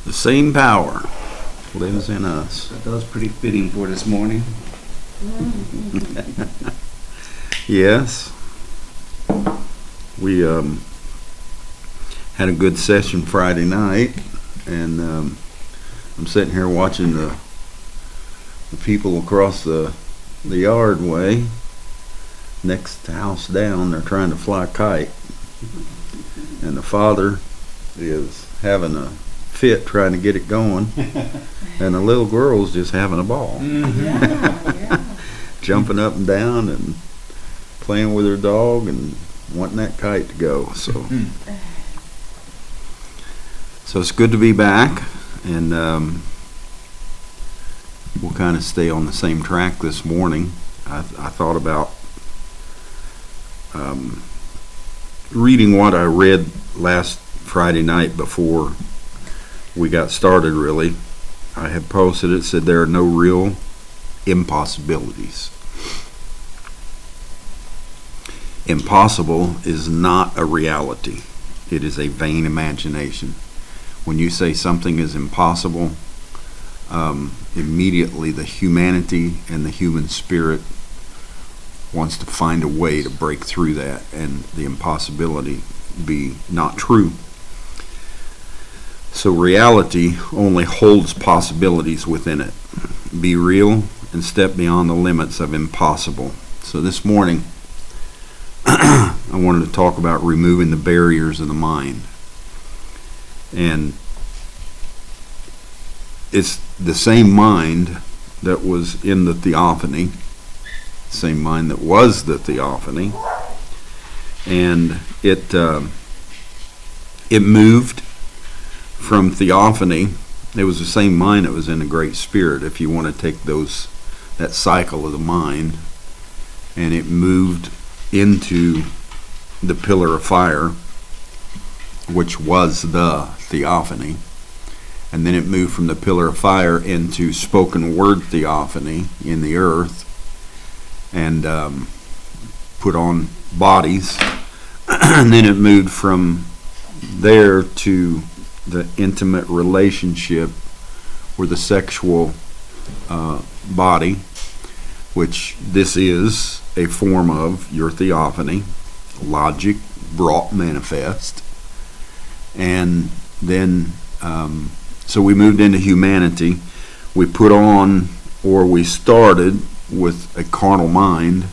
The same power lives in us. That was pretty fitting for this morning. Yes. We had a good session Friday night, and I'm sitting here watching the people across the yard way next house down. They're trying to fly a kite, and the father is having a fit trying to get it going, and the little girl's just having a ball. Yeah. Jumping up and down and playing with her dog and wanting that kite to go. So it's good to be back, and we'll kind of stay on the same track this morning. I thought about reading what I read last Friday night before we got started, really. I had posted it, said there are no real impossibilities. Impossible is not a reality. It is a vain imagination. When you say something is impossible, immediately the humanity and the human spirit wants to find a way to break through that and the impossibility be not true. So reality only holds possibilities within it. Be real and step beyond the limits of impossible. So this morning, I wanted to talk about removing the barriers of the mind. And it's the same mind that was in the theophany, same mind that was the theophany, and it moved from theophany. It was the same mind that was in the Great Spirit, if you want to take that cycle of the mind, and it moved into the pillar of fire, which was the theophany, and then it moved from the pillar of fire into spoken word theophany in the earth, and put on bodies, and then it moved from there to the intimate relationship with the sexual body, which this is a form of your theophany, logic brought manifest. And then so we moved into humanity. We put on, or we started with a carnal mind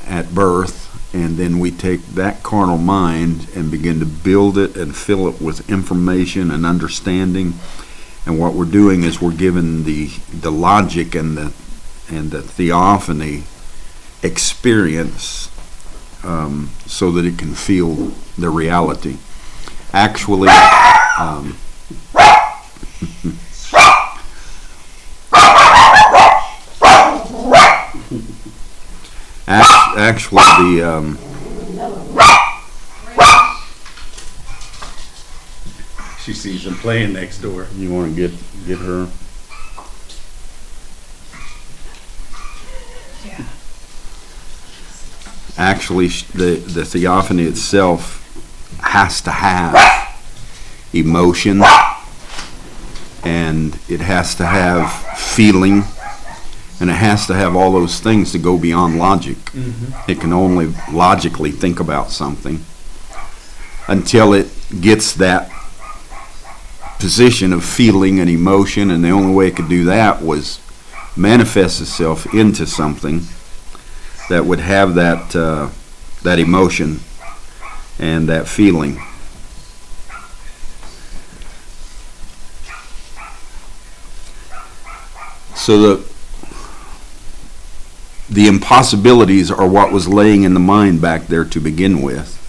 at birth, and then we take that carnal mind and begin to build it and fill it with information and understanding. And what we're doing is we're given the logic and the theophany experience so that it can feel the reality. Actually, She sees them playing next door. you want to get her? Yeah. Actually, the theophany itself has to have emotion, and it has to have feeling, and it has to have all those things to go beyond logic. Mm-hmm. It can only logically think about something until it gets that position of feeling and emotion, and the only way it could do that was manifest itself into something that would have that emotion and that feeling. So the impossibilities are what was laying in the mind back there to begin with.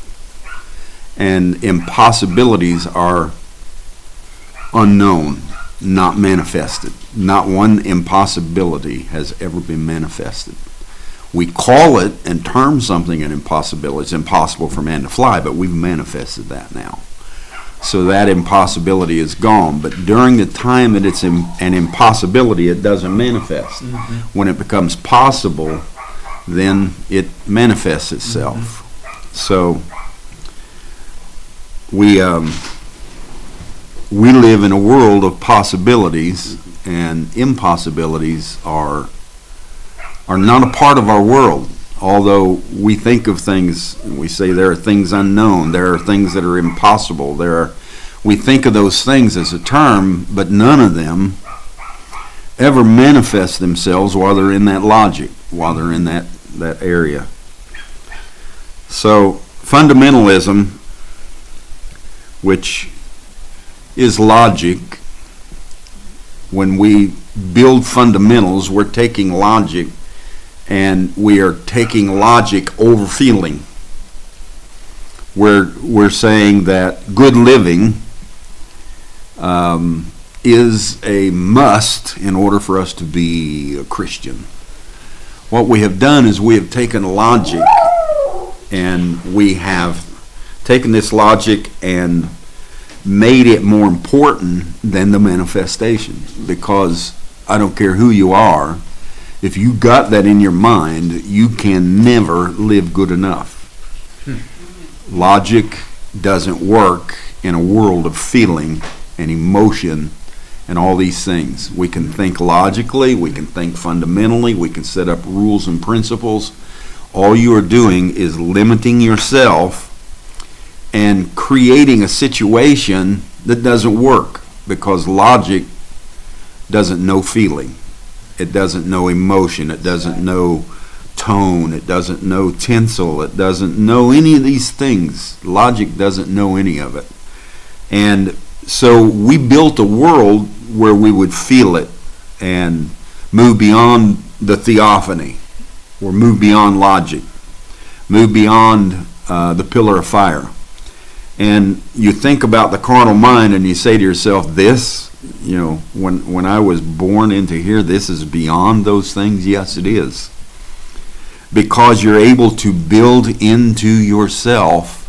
And impossibilities are unknown, not manifested. Not one impossibility has ever been manifested. We call it and term something an impossibility. It's impossible for man to fly, but we've manifested that now. So that impossibility is gone. But during the time that it's an impossibility, it doesn't manifest. Mm-hmm. When it becomes possible, then it manifests itself. Mm-hmm. So we we live in a world of possibilities, and impossibilities are not a part of our world. Although we think of things, we say there are things unknown, there are things that are impossible, we think of those things as a term, but none of them ever manifest themselves while they're in that logic, while they're in that area. So fundamentalism, which is logic, when we build fundamentals, we're taking logic and we are taking logic over feeling. We're saying that good living is a must in order for us to be a Christian. What we have done is we have taken logic and we have taken this logic and made it more important than the manifestation. Because I don't care who you are, if you got that in your mind, you can never live good enough. Logic doesn't work in a world of feeling and emotion and all these things. We can think logically, we can think fundamentally, we can set up rules and principles. All you are doing is limiting yourself and creating a situation that doesn't work, because logic doesn't know feeling. It doesn't know emotion. It doesn't know tone. It doesn't know tinsel. It doesn't know any of these things. Logic doesn't know any of it. And so we built a world where we would feel it and move beyond the theophany, or move beyond logic, move beyond the pillar of fire. And you think about the carnal mind and you say to yourself, this, when I was born into here, this is beyond those things. Yes, it is. Because you're able to build into yourself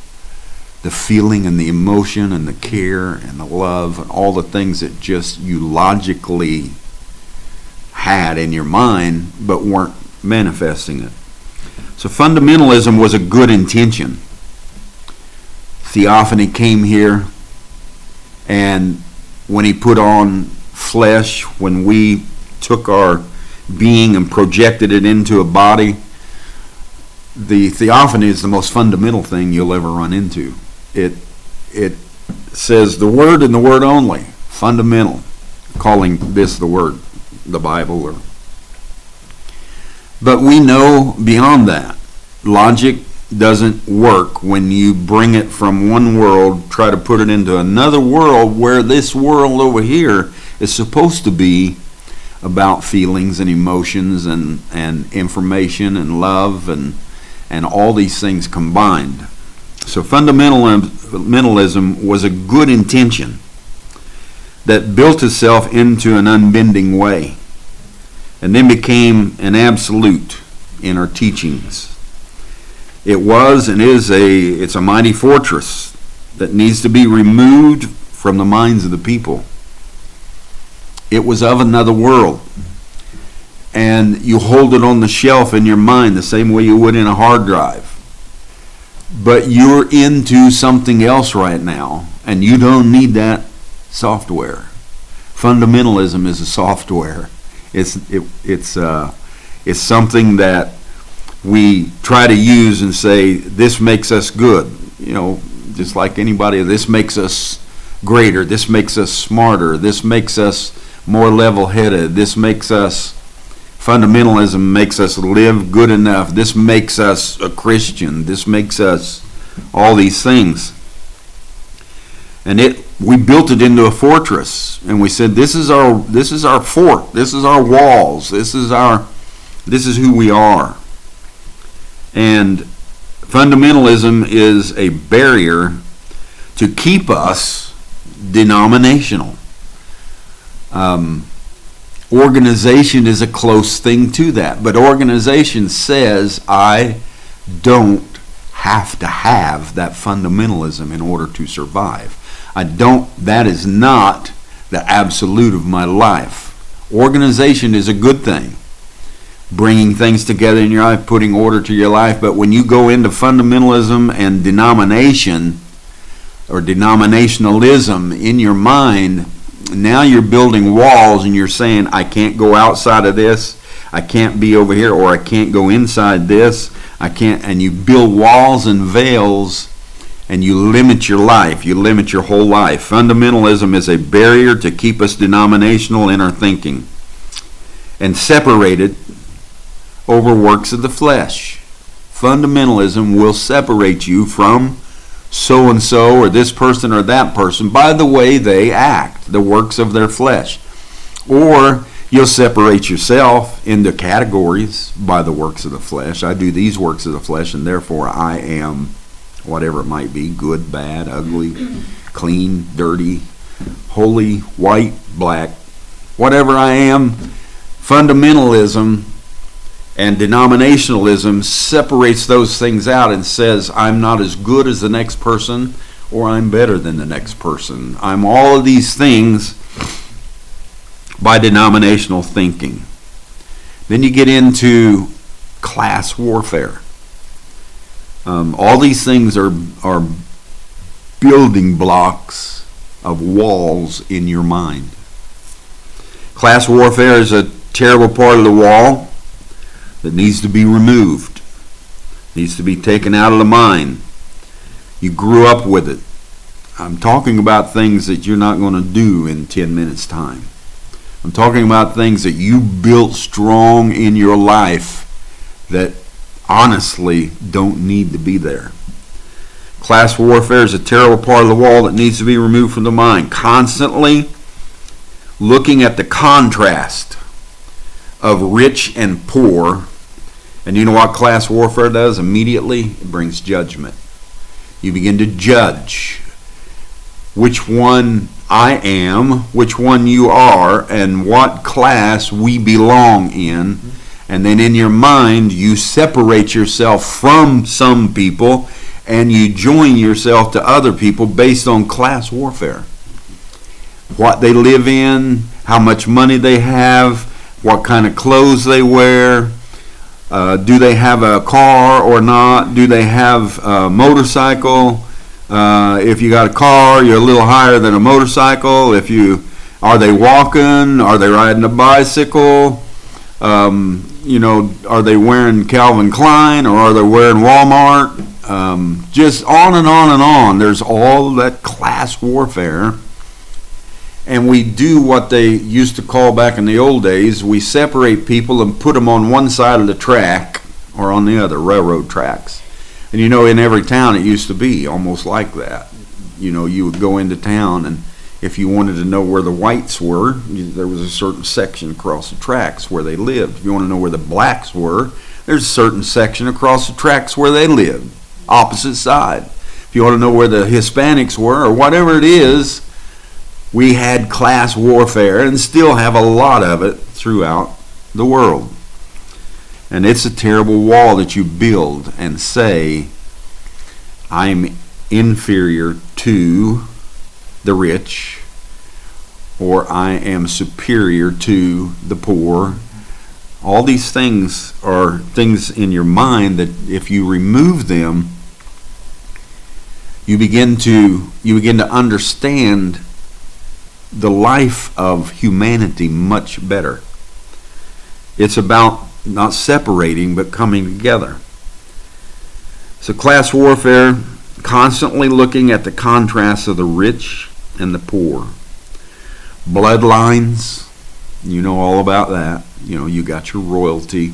the feeling and the emotion and the care and the love and all the things that just you logically had in your mind but weren't manifesting it. So fundamentalism was a good intention. Theophany came here, and when he put on flesh, when we took our being and projected it into a body, the theophany is the most fundamental thing you'll ever run into. It says the Word and the Word only, fundamental, calling this the Word, the Bible. But we know beyond that. Logic doesn't work when you bring it from one world, try to put it into another world, where this world over here is supposed to be about feelings and emotions and information and love and all these things combined. So fundamentalism was a good intention that built itself into an unbending way and then became an absolute in our teachings. It was and is it's a mighty fortress that needs to be removed from the minds of the people. It was of another world. And you hold it on the shelf in your mind the same way you would in a hard drive. But you're into something else right now, and you don't need that software. Fundamentalism is a software. It's something that we try to use and say, this makes us good. Just like anybody, this makes us greater. This makes us smarter. This makes us more level-headed. Fundamentalism makes us live good enough. This makes us a Christian. This makes us all these things. And we built it into a fortress, and we said, this is our fort. This is our walls. This is who we are. And fundamentalism is a barrier to keep us denominational. Organization is a close thing to that, but organization says I don't have to have that fundamentalism in order to survive. That is not the absolute of my life. Organization is a good thing, bringing things together in your life, putting order to your life, but when you go into fundamentalism and denomination, or denominationalism in your mind, now you're building walls and you're saying, I can't go outside of this, I can't be over here, or I can't go inside this, I can't, and you build walls and veils, and you limit your life, you limit your whole life. Fundamentalism is a barrier to keep us denominational in our thinking and separated over works of the flesh. Fundamentalism will separate you from so-and-so or this person or that person by the way they act, the works of their flesh. Or you'll separate yourself into categories by the works of the flesh. I do these works of the flesh, and therefore I am whatever it might be, good, bad, ugly, clean, dirty, holy, white, black, whatever I am. Fundamentalism and denominationalism separates those things out and says, I'm not as good as the next person, or I'm better than the next person. I'm all of these things by denominational thinking. Then you get into class warfare. All these things are building blocks of walls in your mind. Class warfare is a terrible part of the wall that needs to be removed, needs to be taken out of the mind. You grew up with it. I'm talking about things that you're not going to do in 10 minutes' time. I'm talking about things that you built strong in your life that honestly don't need to be there. Class warfare is a terrible part of the wall that needs to be removed from the mind. Constantly looking at the contrast of rich and poor. And you know what class warfare does immediately? It brings judgment. You begin to judge which one I am, which one you are, and what class we belong in. And then in your mind, you separate yourself from some people and you join yourself to other people based on class warfare. What they live in, how much money they have, what kind of clothes they wear, do they have a car or not, do they have a motorcycle. If you got a car, you're a little higher than a motorcycle. Are they walking, are they riding a bicycle? Are they wearing Calvin Klein or are they wearing Walmart? Just on and on and on. There's all that class warfare. And we do what they used to call back in the old days. We separate people and put them on one side of the track or on the other, railroad tracks. And in every town it used to be almost like that. You would go into town, and if you wanted to know where the whites were, there was a certain section across the tracks where they lived. If you want to know where the blacks were, there's a certain section across the tracks where they lived, opposite side. If you want to know where the Hispanics were or whatever it is, we had class warfare and still have a lot of it throughout the world. And it's a terrible wall that you build and say, I'm inferior to the rich, or I am superior to the poor. All these things are things in your mind that if you remove them, you begin to understand the life of humanity much better. It's about not separating but coming together. So class warfare, constantly looking at the contrast of the rich and the poor. Bloodlines, you know all about that. You got your royalty,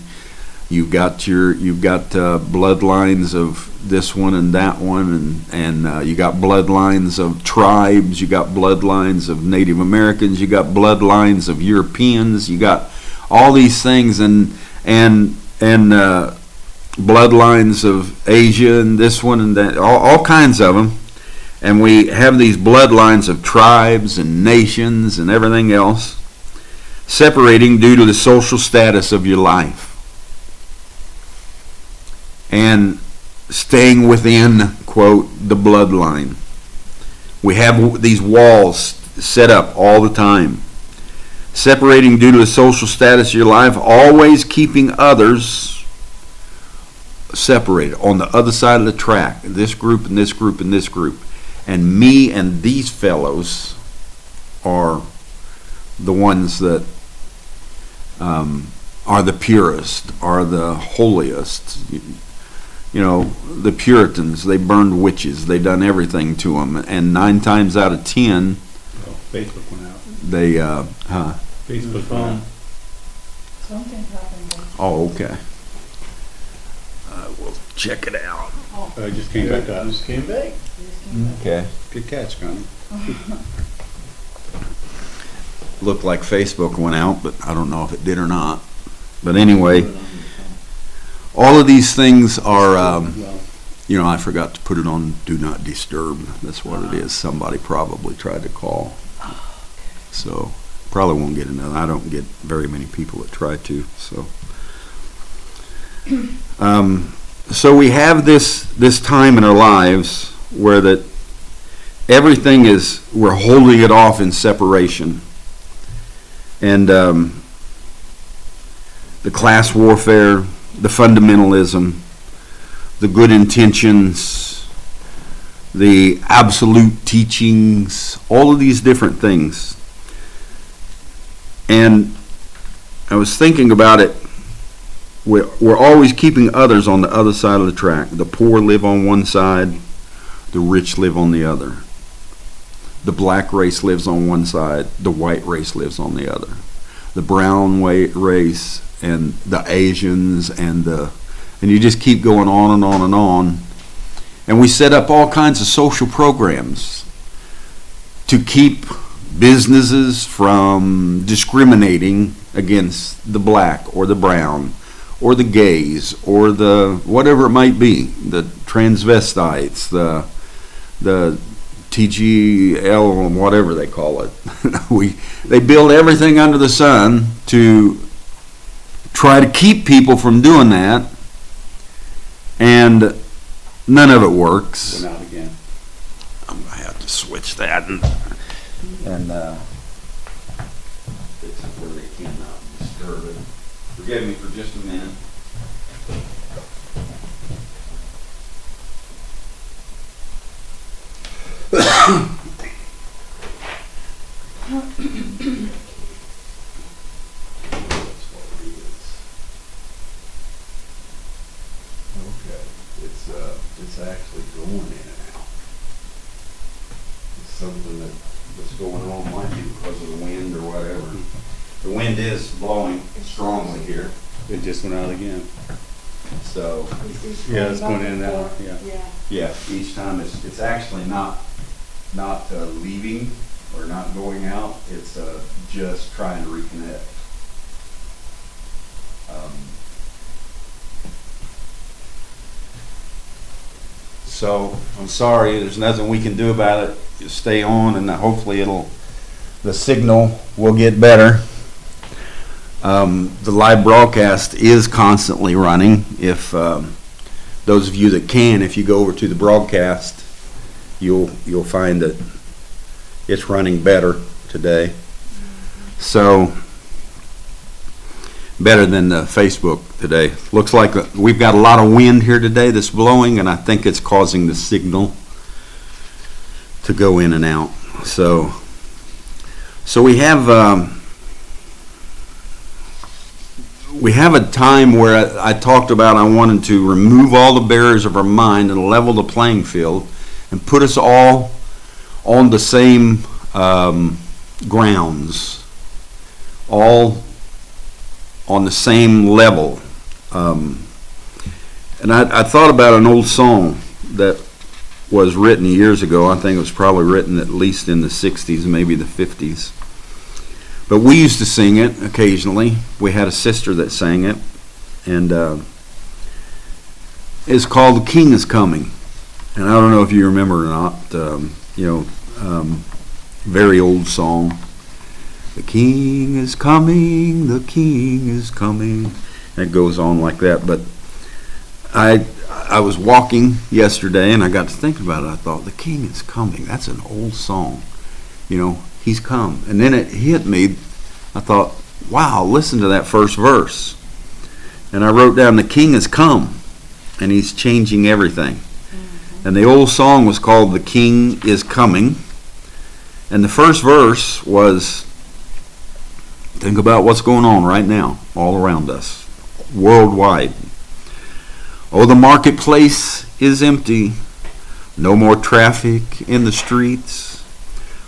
you've got bloodlines of this one and that one, and you got bloodlines of tribes, you got bloodlines of Native Americans, you got bloodlines of Europeans, you got all these things, and bloodlines of Asia and this one and that, all kinds of them. And we have these bloodlines of tribes and nations and everything else, separating due to the social status of your life. And staying within, quote, the bloodline. We have these walls set up all the time. Separating due to the social status of your life, always keeping others separated on the other side of the track. This group and this group and this group. And me and these fellows are the ones that are the purest, are the holiest. You know, the Puritans, they burned witches, they done everything to them, and 9 times out of 10, Oh, Facebook went out. they, Facebook went out. Something happened. oh, okay. We'll check it out. It just came back up. Just came back. Okay. Good catch, Connie. Looked like Facebook went out, but I don't know if it did or not. But anyway, all of these things are, Well, you know, I forgot to put it on Do Not Disturb. That's what it is. Somebody probably tried to call. So, probably won't get another. I don't get very many people that try to, so. So we have this time in our lives where that everything is, we're holding it off in separation. And the class warfare, the fundamentalism, the good intentions, the absolute teachings, all of these different things. And I was thinking about it. We're always keeping others on the other side of the track. The poor live on one side, the rich live on the other. The black race lives on one side, the white race lives on the other. The brown race and the Asians and you just keep going on and on and on. And we set up all kinds of social programs to keep businesses from discriminating against the black or the brown or the gays or the whatever it might be, the transvestites, the TGL, whatever they call it. They build everything under the sun to try to keep people from doing that, and none of it works. went out again. I'm gonna have to switch that and fix it where they cannot disturb it. Forgive me for just a minute. Okay, it's actually going in and out. It's something that's going on, might be because of the wind or whatever. The wind is blowing strongly here, It just went out again. so Yeah, it's going in and out, yeah. yeah, each time it's actually not leaving or not going out. It's just trying to reconnect. So I'm sorry, there's nothing we can do about it. You stay on, and hopefully the signal will get better. The live broadcast is constantly running. If those of you that can, if you go over to the broadcast, you'll find that it's running better today. So better than the Facebook today. Looks like we've got a lot of wind here today that's blowing, and I think it's causing the signal to go in and out. So we have a time where I talked about I wanted to remove all the barriers of our mind and level the playing field and put us all on the same grounds, all on the same level. And I thought about an old song that was written years ago. I think it was probably written at least in the 60s, maybe the 50s. But we used to sing it occasionally. We had a sister that sang it. And it's called "The King is Coming." And I don't know if you remember or not. Very old song. The king is coming, the king is coming. And it goes on like that. But I was walking yesterday and I got to thinking about it. I thought, the king is coming. That's an old song. You know, he's come. And then it hit me. I thought, wow, listen to that first verse. And I wrote down, the king has come and he's changing everything. And the old song was called "The King is Coming." And the first verse was, think about what's going on right now, all around us, worldwide. Oh, the marketplace is empty. No more traffic in the streets.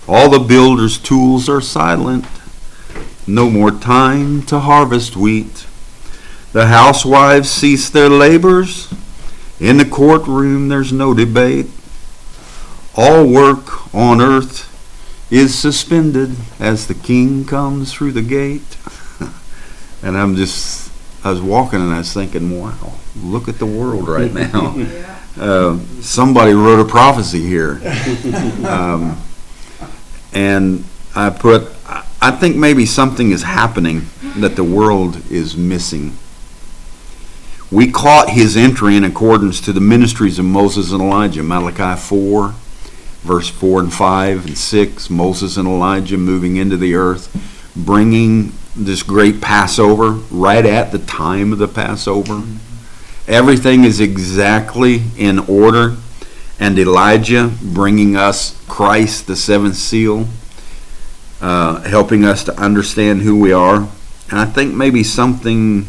All the builders' tools are silent. No more time to harvest wheat. The housewives cease their labors. In the courtroom there's no debate. All work on earth is suspended as the king comes through the gate. And I was walking and I was thinking, wow, look at the world right now. Yeah. Somebody wrote a prophecy here. And I think maybe something is happening that the world is missing. We caught his entry in accordance to the ministries of Moses and Elijah. Malachi 4, verse 4 and 5 and 6, Moses and Elijah moving into the earth, bringing this great Passover right at the time of the Passover. Everything is exactly in order. And Elijah bringing us Christ, the seventh seal, helping us to understand who we are. And I think maybe something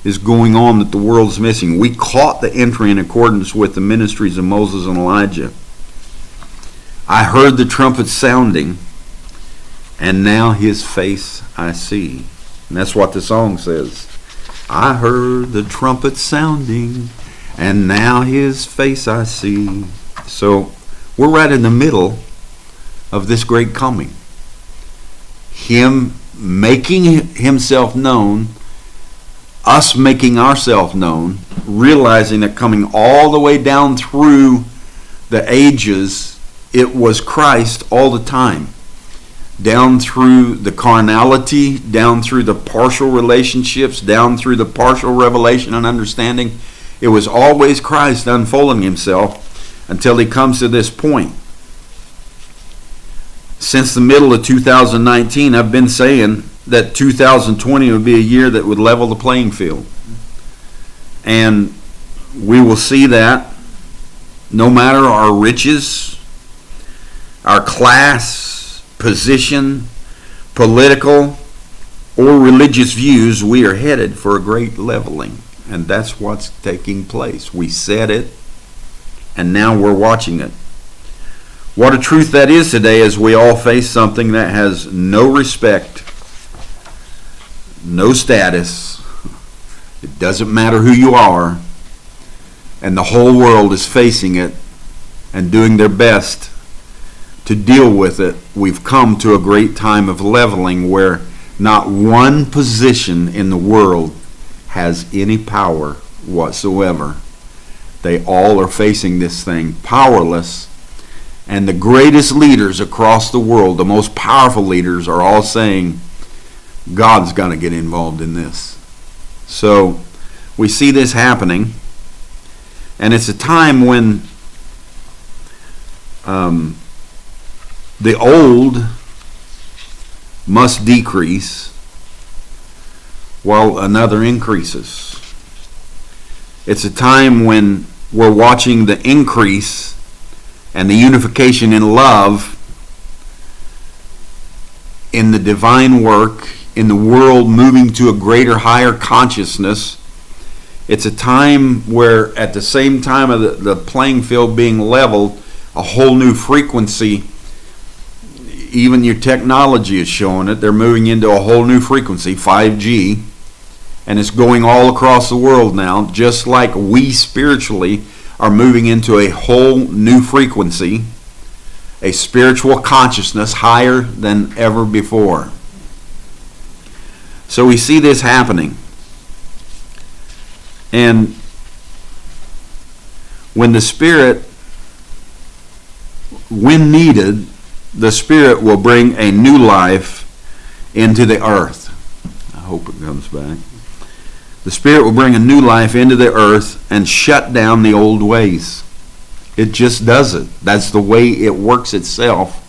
is going on that the world's missing. We caught the entry in accordance with the ministries of Moses and Elijah. I heard the trumpet sounding, and now his face I see. And that's what the song says. I heard the trumpet sounding, and now his face I see. So we're right in the middle of this great coming. Him making himself known, us making ourselves known, realizing that coming all the way down through the ages, it was Christ all the time. Down through the carnality, down through the partial relationships, down through the partial revelation and understanding. It was always Christ unfolding himself until he comes to this point. Since the middle of 2019, I've been saying that 2020 would be a year that would level the playing field. And we will see that no matter our riches, our class, position, political, or religious views, we are headed for a great leveling. And that's what's taking place. We said it, and now we're watching it. What a truth that is today as we all face something that has no respect, no status. It doesn't matter who you are. And the whole world is facing it and doing their best to deal with it. We've come to a great time of leveling where not one position in the world has any power whatsoever. They all are facing this thing powerless. And the greatest leaders across the world, the most powerful leaders, are all saying, God's going to get involved in this. So we see this happening. And it's a time when the old must decrease while another increases. It's a time when we're watching the increase and the unification in love in the divine work, in the world moving to a greater, higher consciousness. It's a time where at the same time of the playing field being leveled, a whole new frequency, even your technology is showing it, they're moving into a whole new frequency, 5G, and it's going all across the world now, just like we spiritually are moving into a whole new frequency, a spiritual consciousness higher than ever before. So we see this happening. And when the Spirit, when needed, the Spirit will bring a new life into the earth. I hope it comes back. The Spirit will bring a new life into the earth and shut down the old ways. It just does it. That's the way it works itself.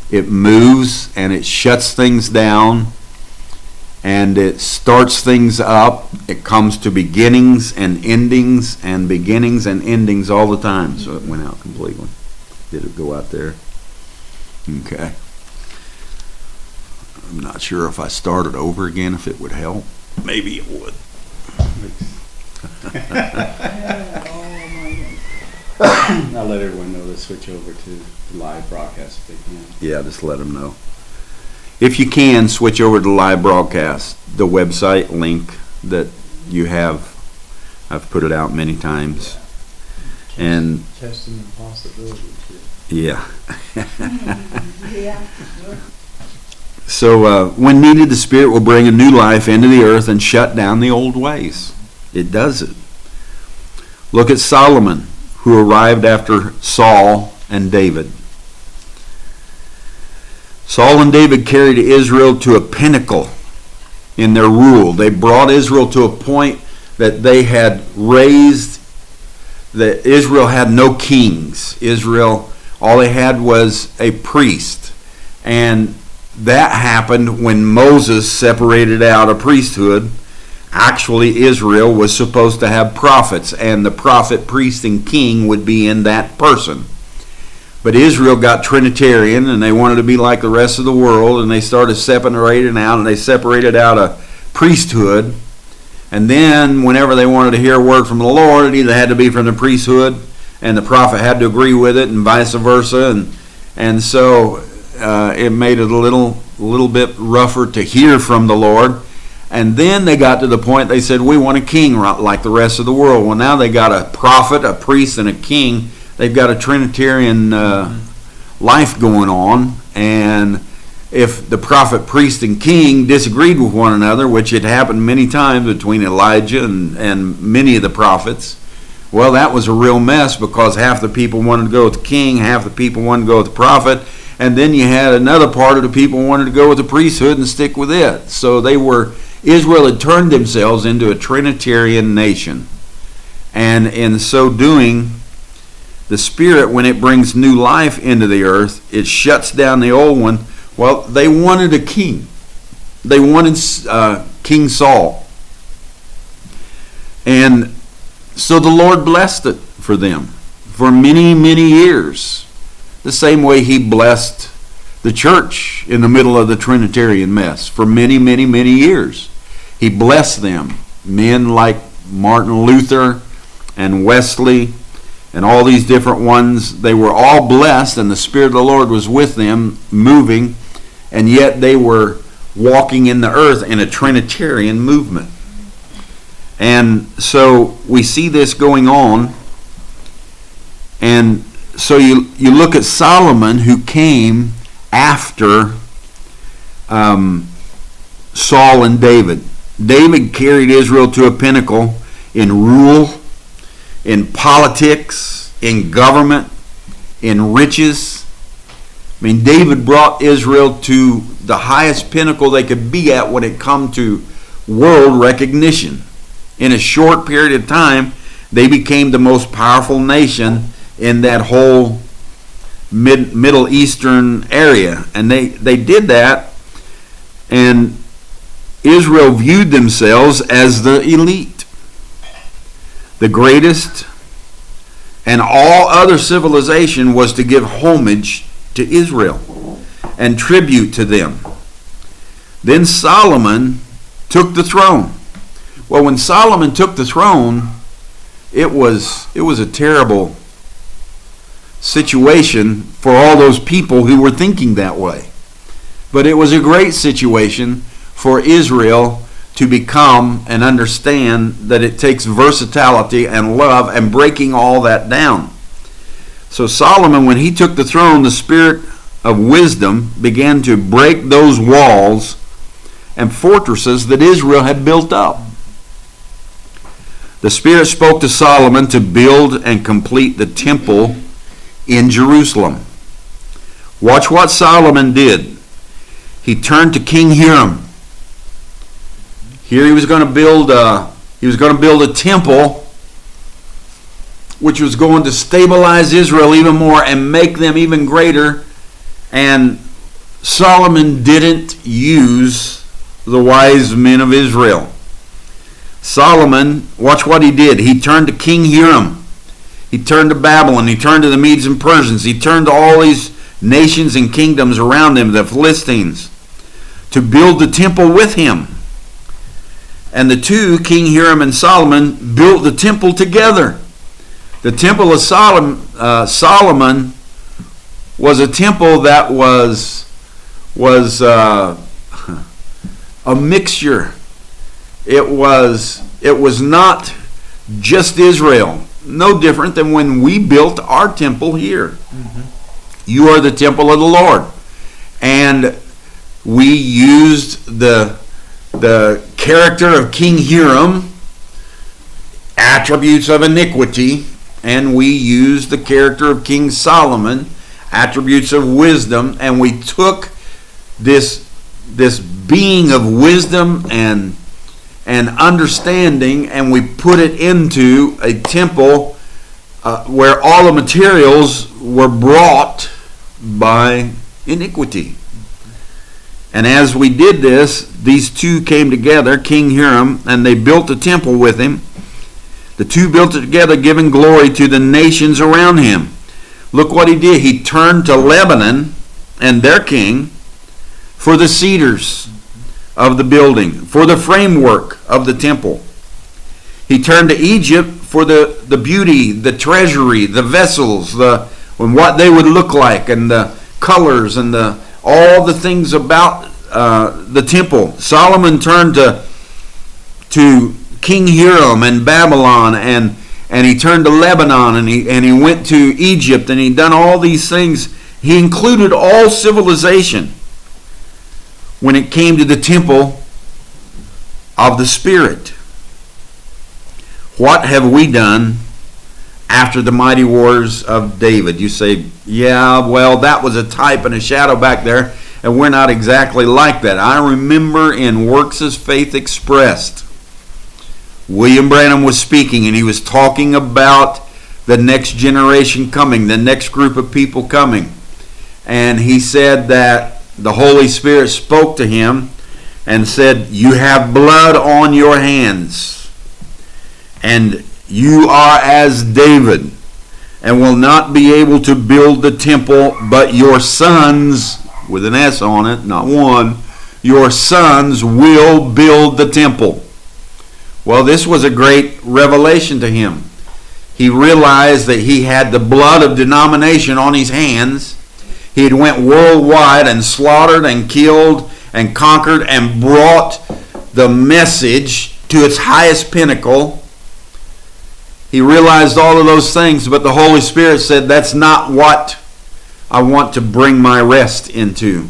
It moves and it shuts things down And it starts things up. It comes to beginnings and endings and beginnings and endings all the time. So it went out completely. Did it go out there? Okay. I'm not sure if I started over again, if it would help. Maybe it would. I'll let everyone know to switch over to the live broadcast if they can. Yeah, just let them know. If you can, switch over to live broadcast. The website link that you have, I've put it out many times. And Testing the possibilities. yeah. Yeah. So when needed, the Spirit will bring a new life into the earth and shut down the old ways. It does it. Look at Solomon, who arrived after Saul and David. Saul and David carried Israel to a pinnacle in their rule. They brought Israel to a point that they had raised, that Israel had no kings. Israel, all they had was a priest. And that happened when Moses separated out a priesthood. Actually, Israel was supposed to have prophets, and the prophet, priest, and king would be in that person. But Israel got Trinitarian, and they wanted to be like the rest of the world, and they started separating out, and they separated out a priesthood. And then, whenever they wanted to hear a word from the Lord, it either had to be from the priesthood, and the prophet had to agree with it, and vice versa. And so it made it a little bit rougher to hear from the Lord. And then they got to the point they said, we want a king like the rest of the world. Well, now they got a prophet, a priest, and a king. They've got a Trinitarian life going on. And if the prophet, priest, and king disagreed with one another, which had happened many times between Elijah and many of the prophets, well, that was a real mess, because half the people wanted to go with the king, half the people wanted to go with the prophet, and then you had another part of the people wanted to go with the priesthood and stick with it. So Israel had turned themselves into a Trinitarian nation. And in so doing, the Spirit, when it brings new life into the earth, it shuts down the old one. Well, they wanted a king. They wanted King Saul. And so the Lord blessed it for them for many, many years. The same way He blessed the church in the middle of the Trinitarian mess for many, many, many years. He blessed them. Men like Martin Luther and Wesley and all these different ones, they were all blessed, and the Spirit of the Lord was with them, moving, and yet they were walking in the earth in a Trinitarian movement. And so we see this going on. And so you look at Solomon, who came after Saul and David. David carried Israel to a pinnacle in rule, in politics, in government, in riches. I mean, David brought Israel to the highest pinnacle they could be at when it come to world recognition. In a short period of time, they became the most powerful nation in that whole Middle Eastern area. And they did that, and Israel viewed themselves as the elite, the greatest, and all other civilization was to give homage to Israel and tribute to them. Then Solomon took the throne. Well, when Solomon took the throne, it was a terrible situation for all those people who were thinking that way. But it was a great situation for Israel to become and understand that it takes versatility and love and breaking all that down. So Solomon, when he took the throne, the Spirit of wisdom began to break those walls and fortresses that Israel had built up. The Spirit spoke to Solomon to build and complete the temple in Jerusalem. Watch what Solomon did. He turned to King Hiram. Here he was going to build a temple which was going to stabilize Israel even more and make them even greater. And Solomon didn't use the wise men of Israel. Solomon, watch what he did. He turned to King Hiram. He turned to Babylon. He turned to the Medes and Persians. He turned to all these nations and kingdoms around him, the Philistines, to build the temple with him. And the two, King Hiram and Solomon, built the temple together. The temple of Solomon was a temple that was a mixture. It was not just Israel. No different than when we built our temple here. Mm-hmm. You are the temple of the Lord. And we used the character of King Hiram, attributes of iniquity, and we used the character of King Solomon, attributes of wisdom, and we took this being of wisdom and understanding, and we put it into a temple where all the materials were brought by iniquity. And as we did this, these two came together, King Hiram, and they built a temple with him. The two built it together, giving glory to the nations around him. Look what he did. He turned to Lebanon and their king for the cedars of the building, for the framework of the temple. He turned to Egypt for the beauty, the treasury, the vessels, and what they would look like, and the colors, and all the things about the temple. Solomon turned to King Hiram and Babylon, and he turned to Lebanon, and he went to Egypt, and he done all these things. He included all civilization when it came to the temple of the Spirit. What have we done after the mighty wars of David? You say, yeah, well, that was a type and a shadow back there, and we're not exactly like that. I remember in Works as Faith Expressed, William Branham was speaking, and he was talking about the next generation coming, the next group of people coming. And he said that the Holy Spirit spoke to him and said, you have blood on your hands, and you are as David, and will not be able to build the temple, but your sons, with an S on it, not one, your sons will build the temple. Well, this was a great revelation to him. He realized that he had the blood of denomination on his hands. He had went worldwide and slaughtered and killed and conquered and brought the message to its highest pinnacle. He realized all of those things, but the Holy Spirit said, that's not what I want to bring my rest into.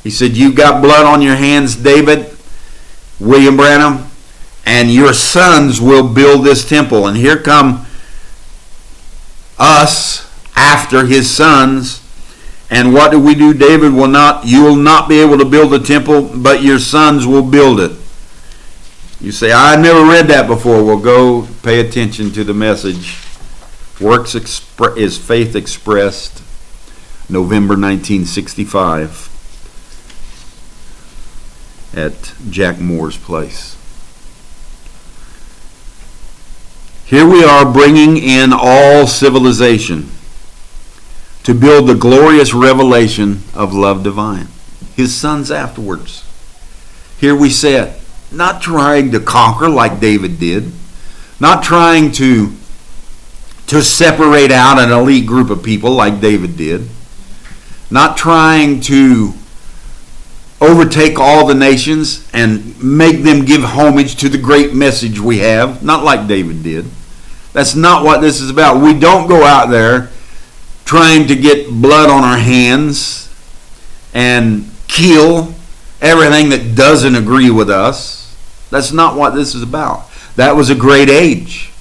He said, you got blood on your hands, David, William Branham, and your sons will build this temple. And here come us after his sons. And what do we do? David will not, you will not be able to build the temple, but your sons will build it. You say, I never read that before. Well, go pay attention to the message. Works is Faith Expressed, November 1965, at Jack Moore's place. Here we are bringing in all civilization to build the glorious revelation of love divine. His sons afterwards. Here we sit, not trying to conquer like David did, not trying to separate out an elite group of people like David did, not trying to overtake all the nations and make them give homage to the great message we have, not like David did. That's not what this is about. We don't go out there trying to get blood on our hands and kill everything that doesn't agree with us. That's not what this is about. That was a great age.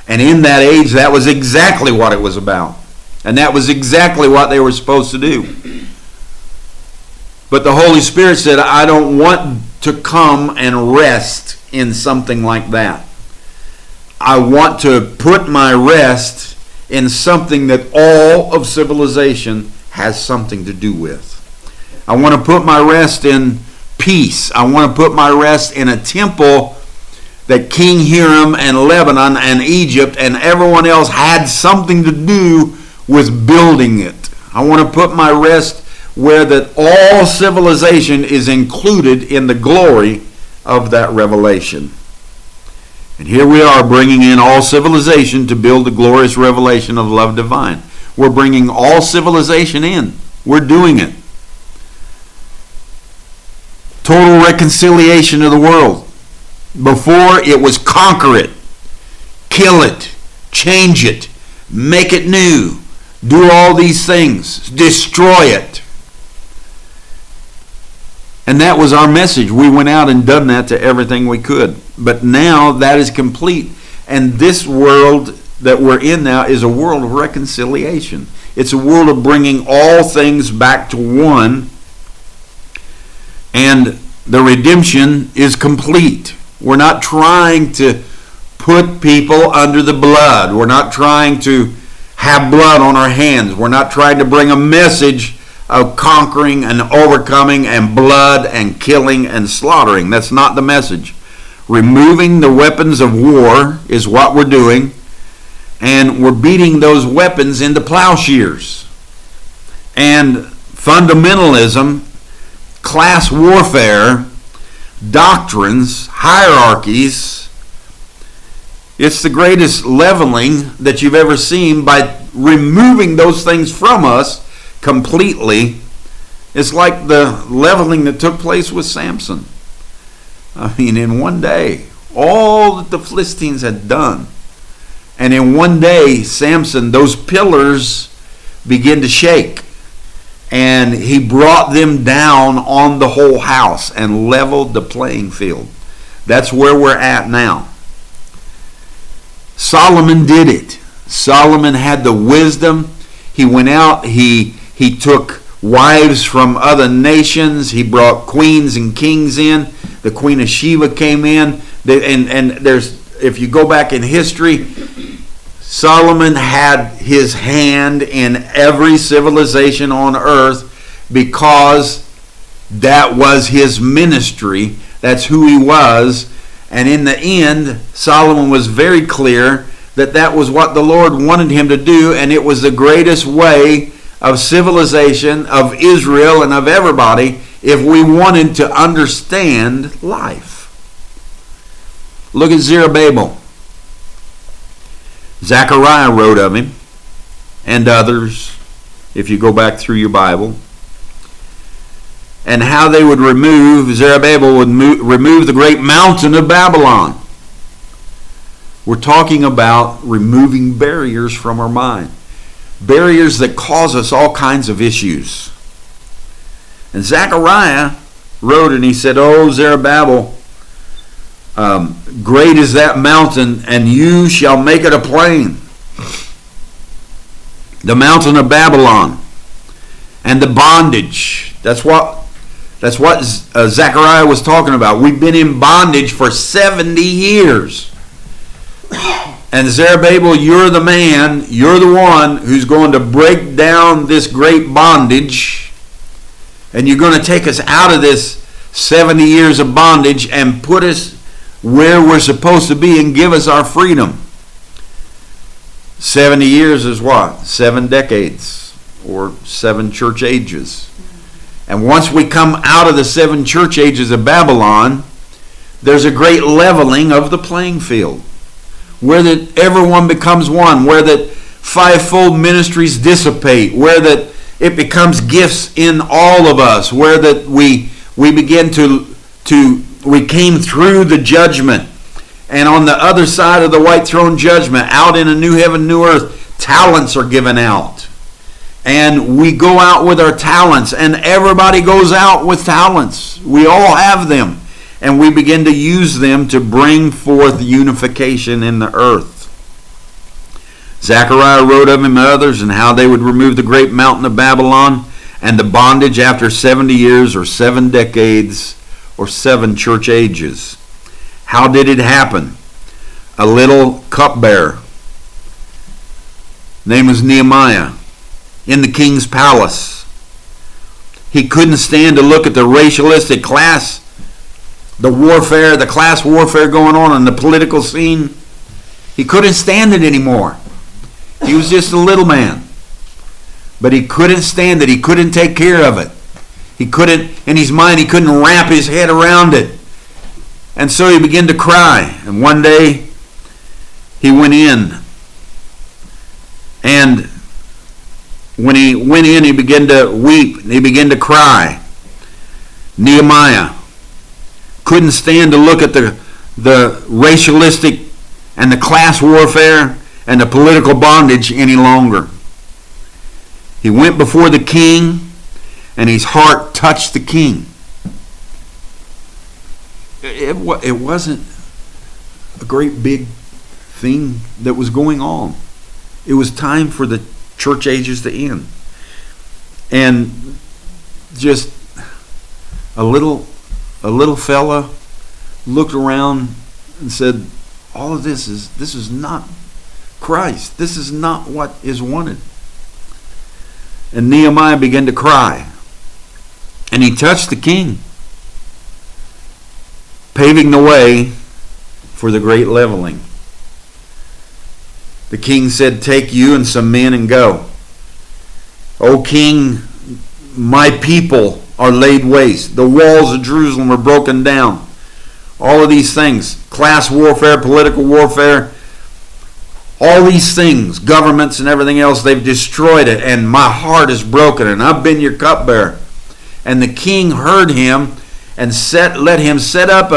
And in that age, that was exactly what it was about. And that was exactly what they were supposed to do. But the Holy Spirit said, I don't want to come and rest in something like that. I want to put my rest in something that all of civilization has something to do with. I want to put my rest in peace. I want to put my rest in a temple that King Hiram and Lebanon and Egypt and everyone else had something to do with building it. I want to put my rest where that all civilization is included in the glory of that revelation. And here we are bringing in all civilization to build the glorious revelation of love divine. We're bringing all civilization in. We're doing it. Total reconciliation of the world. Before, it was conquer it, kill it, change it, make it new, do all these things, destroy it. And that was our message. We went out and done that to everything we could. But now that is complete. And this world that we're in now is a world of reconciliation. It's a world of bringing all things back to one. And the redemption is complete. We're not trying to put people under the blood. We're not trying to have blood on our hands. We're not trying to bring a message of conquering and overcoming and blood and killing and slaughtering. That's not the message. Removing the weapons of war is what we're doing, and we're beating those weapons into plowshares. And fundamentalism, class warfare, doctrines, hierarchies, it's the greatest leveling that you've ever seen by removing those things from us completely. It's like the leveling that took place with Samson. I mean, in one day, all that the Philistines had done, and in one day, Samson, those pillars began to shake, and he brought them down on the whole house and leveled the playing field. That's where we're at now. Solomon did it. Solomon had the wisdom. He went out, he took wives from other nations. He brought queens and kings in. The Queen of Sheba came in. And there's, if you go back in history, Solomon had his hand in every civilization on earth because that was his ministry. That's who he was. And in the end, Solomon was very clear that that was what the Lord wanted him to do, and it was the greatest way of civilization, of Israel, and of everybody if we wanted to understand life. Look at Zerubbabel. Zechariah wrote of him, and others, if you go back through your Bible, and how they would Zerubbabel would remove the great mountain of Babylon. We're talking about removing barriers from our mind. Barriers that cause us all kinds of issues. And Zechariah wrote, and he said, "Oh, Zerubbabel, great is that mountain, and you shall make it a plain. The mountain of Babylon, and the bondage." That's what Zechariah was talking about. We've been in bondage for 70 years. And Zerubbabel, you're the man, you're the one who's going to break down this great bondage, and you're going to take us out of this 70 years of bondage and put us where we're supposed to be and give us our freedom. 70 years is what? 7 decades or 7 church ages. And once we come out of the 7 church ages of Babylon, there's a great leveling of the playing field, where that everyone becomes one, where that fivefold ministries dissipate, where that it becomes gifts in all of us, where that we begin we came through the judgment, and on the other side of the white throne judgment, out in a new heaven, new earth, talents are given out. And we go out with our talents, and everybody goes out with talents. We all have them. And we begin to use them to bring forth unification in the earth. Zechariah wrote of him and others, and how they would remove the great mountain of Babylon and the bondage after 70 years or 7 decades or 7 church ages. How did it happen? A little cupbearer, name was Nehemiah, in the king's palace. He couldn't stand to look at the racialistic class, the warfare, the class warfare going on in the political scene. He couldn't stand it anymore. He was just a little man. But he couldn't stand it. He couldn't take care of it. He couldn't, in his mind, he couldn't wrap his head around it. And so he began to cry. And one day, he went in. And when he went in, he began to weep. He began to cry. Nehemiah couldn't stand to look at the racialistic and the class warfare and the political bondage any longer. He went before the king, and his heart touched the king. It wasn't a great big thing that was going on. It was time for the church ages to end. And just a little fella looked around and said, all of this is not Christ. This is not what is wanted. And Nehemiah began to cry. And he touched the king, paving the way for the great leveling. The king said, take you and some men and go. O king, my people are laid waste. The walls of Jerusalem are broken down. All of these things, class warfare, political warfare, all these things, governments and everything else, they've destroyed it, and my heart is broken, and I've been your cupbearer. And the king heard him and let him set up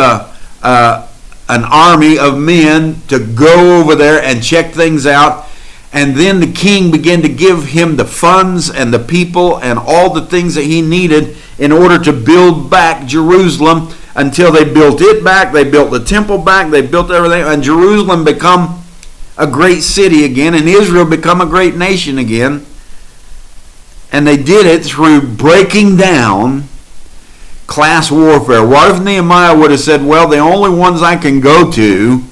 an army of men to go over there and check things out. And then the king began to give him the funds and the people and all the things that he needed in order to build back Jerusalem, until they built it back, they built the temple back, they built everything, and Jerusalem become a great city again, and Israel become a great nation again. And they did it through breaking down class warfare. What if Nehemiah would have said, well, the only ones I can go to,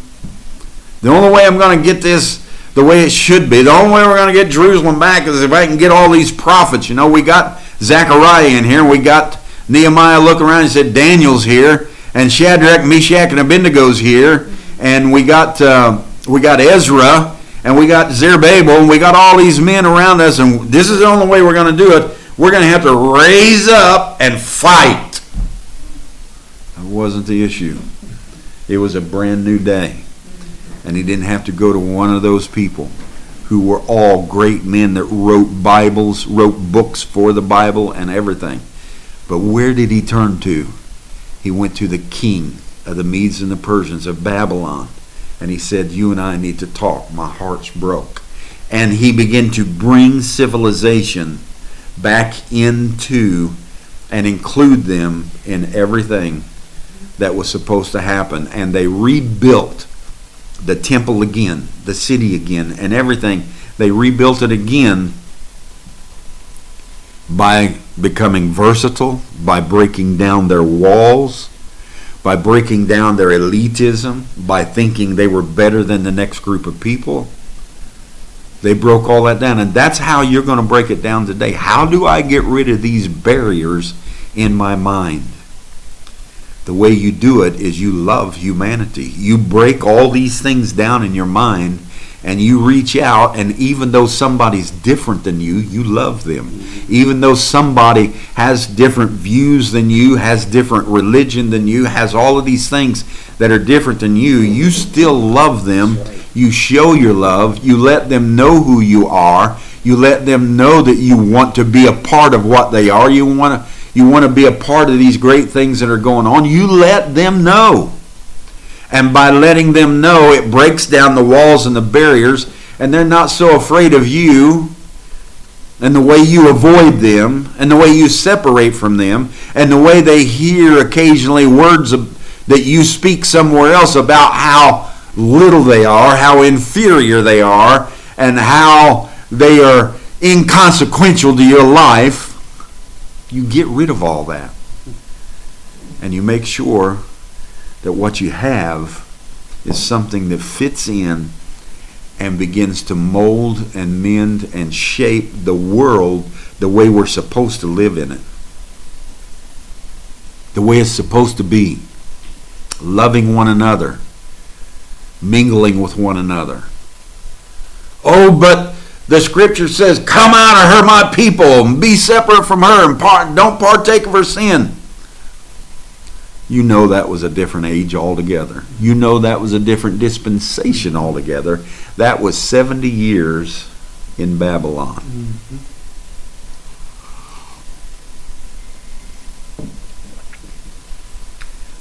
the only way I'm going to get this the way it should be, the only way we're going to get Jerusalem back is if I can get all these prophets. You know, we got Zechariah in here, we got Nehemiah looking around and said, Daniel's here, and Shadrach, Meshach, and Abednego's here, and we got Ezra, and we got Zerubbabel, and we got all these men around us, and this is the only way we're going to do it. We're going to have to raise up and fight. That wasn't the issue. It was a brand new day, and he didn't have to go to one of those people who were all great men that wrote Bibles, wrote books for the Bible and everything. But where did he turn to? He went to the king of the Medes and the Persians of Babylon. And he said, you and I need to talk. My heart's broke. And he began to bring civilization back into and include them in everything that was supposed to happen. And they rebuilt the temple again, the city again, and everything. They rebuilt it again by becoming versatile, by breaking down their walls, by breaking down their elitism, by thinking they were better than the next group of people. They broke all that down, and that's how you're going to break it down today. How do I get rid of these barriers in my mind? The way you do it is you love humanity. You break all these things down in your mind, and you reach out, and even though somebody's different than you, you love them. Even though somebody has different views than you, has different religion than you, has all of these things that are different than you, you still love them. You show your love. You let them know who you are. You let them know that you want to be a part of what they are. You want to be a part of these great things that are going on. You let them know. And by letting them know, it breaks down the walls and the barriers, and they're not so afraid of you and the way you avoid them and the way you separate from them and the way they hear occasionally words that you speak somewhere else about how little they are, how inferior they are, and how they are inconsequential to your life. You get rid of all that. And you make sure that what you have is something that fits in and begins to mold and mend and shape the world the way we're supposed to live in it. the way it's supposed to be, loving one another, mingling with one another. Oh, but the scripture says, come out of her, my people, and be separate from her, and don't partake of her sin. You know that was a different age altogether. You know that was a different dispensation altogether. That was 70 years in Babylon. Mm-hmm.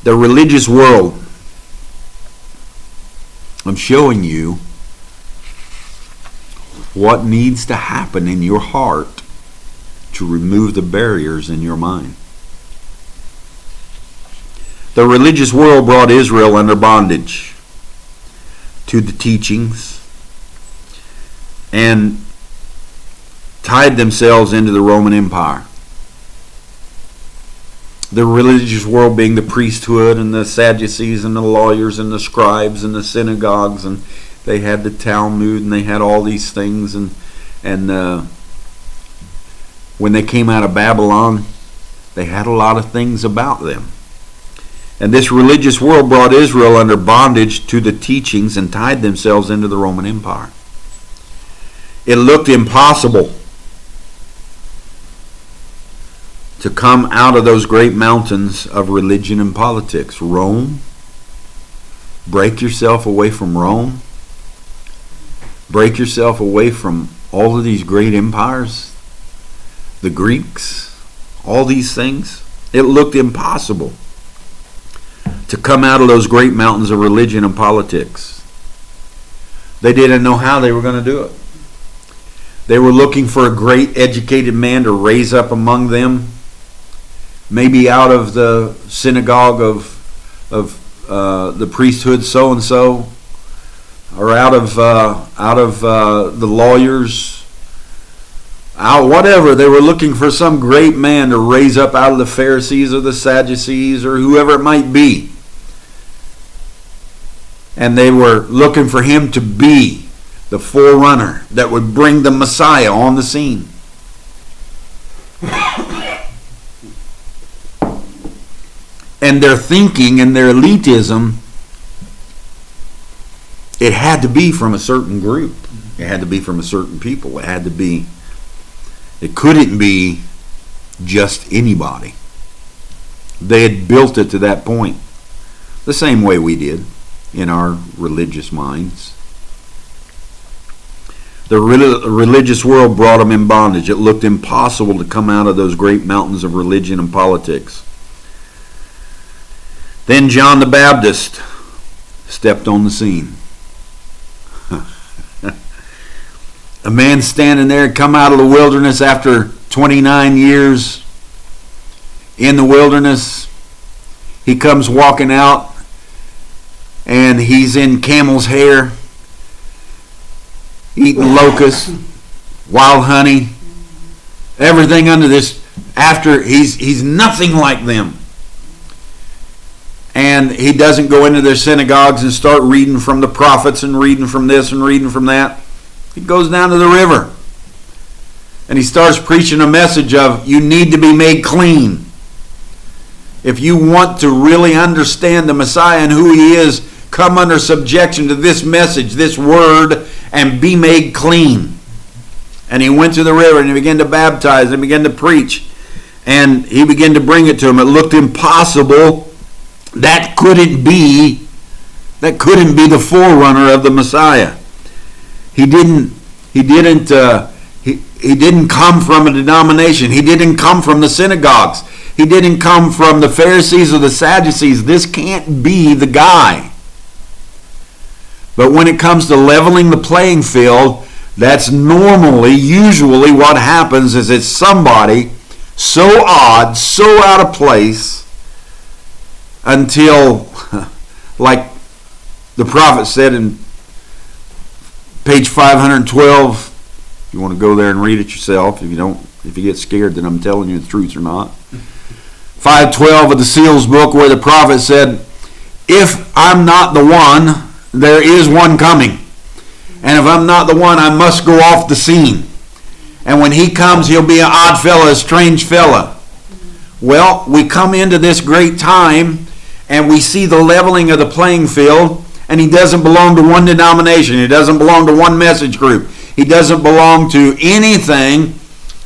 The religious world. I'm showing you what needs to happen in your heart to remove the barriers in your mind. The religious world brought Israel under bondage to the teachings and tied themselves into the Roman Empire. The religious world being the priesthood and the Sadducees and the lawyers and the scribes and the synagogues, and they had the Talmud and they had all these things, and when they came out of Babylon, they had a lot of things about them. And this religious world brought Israel under bondage to the teachings and tied themselves into the Roman Empire. It looked impossible to come out of those great mountains of religion and politics. Rome, break yourself away from Rome. Break yourself away from all of these great empires. The Greeks, all these things. It looked impossible to come out of those great mountains of religion and politics. They didn't know how they were going to do it. They were looking for a great educated man to raise up among them, maybe out of the synagogue of the priesthood so and so, or out of the lawyers, whatever. They were looking for some great man to raise up out of the Pharisees or the Sadducees or whoever it might be. And they were looking for him to be the forerunner that would bring the Messiah on the scene. And their thinking and their elitism, it had to be from a certain group. It had to be from a certain people. It couldn't be just anybody. They had built it to that point. The same way we did in our religious minds. The religious world brought them in bondage. It looked impossible to come out of those great mountains of religion and politics. Then John the Baptist stepped on the scene. A man standing there, come out of the wilderness after 29 years in the wilderness. He comes walking out, and he's in camel's hair, eating locusts, wild honey, everything under this. After he's nothing like them. And he doesn't go into their synagogues and start reading from the prophets and reading from this and reading from that. He goes down to the river and he starts preaching a message of, you need to be made clean. If you want to really understand the Messiah and who he is, come under subjection to this message, this word, and be made clean. And he went to the river and he began to baptize and began to preach. And he began to bring it to him. It looked impossible. That couldn't be the forerunner of the Messiah. He didn't come from a denomination. He didn't come from the synagogues. He didn't come from the Pharisees or the Sadducees. This can't be the guy. But when it comes to leveling the playing field, that's usually what happens is it's somebody so odd, so out of place, until, like the prophet said in page 512, you want to go there and read it yourself. If you get scared that I'm telling you the truth or not. 512 of the Seals book, where the prophet said, if I'm not the one, there is one coming. And if I'm not the one, I must go off the scene. And when he comes, he'll be an odd fella, a strange fella. Well, we come into this great time and we see the leveling of the playing field, and he doesn't belong to one denomination. He doesn't belong to one message group. He doesn't belong to anything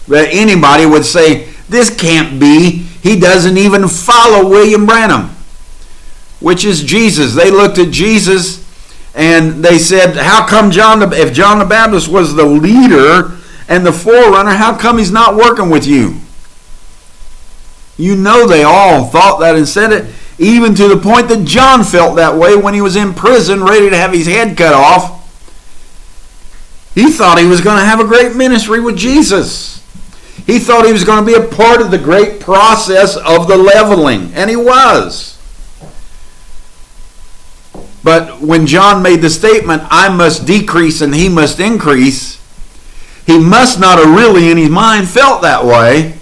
that anybody would say, this can't be. He doesn't even follow William Branham, which is Jesus. They looked at Jesus and they said, how come if John the Baptist was the leader and the forerunner, how come he's not working with you? You know, they all thought that and said it, even to the point that John felt that way when he was in prison ready to have his head cut off. He thought he was going to have a great ministry with Jesus. He thought he was going to be a part of the great process of the leveling, and he was. But when John made the statement, I must decrease and he must increase, he must not have really in his mind felt that way,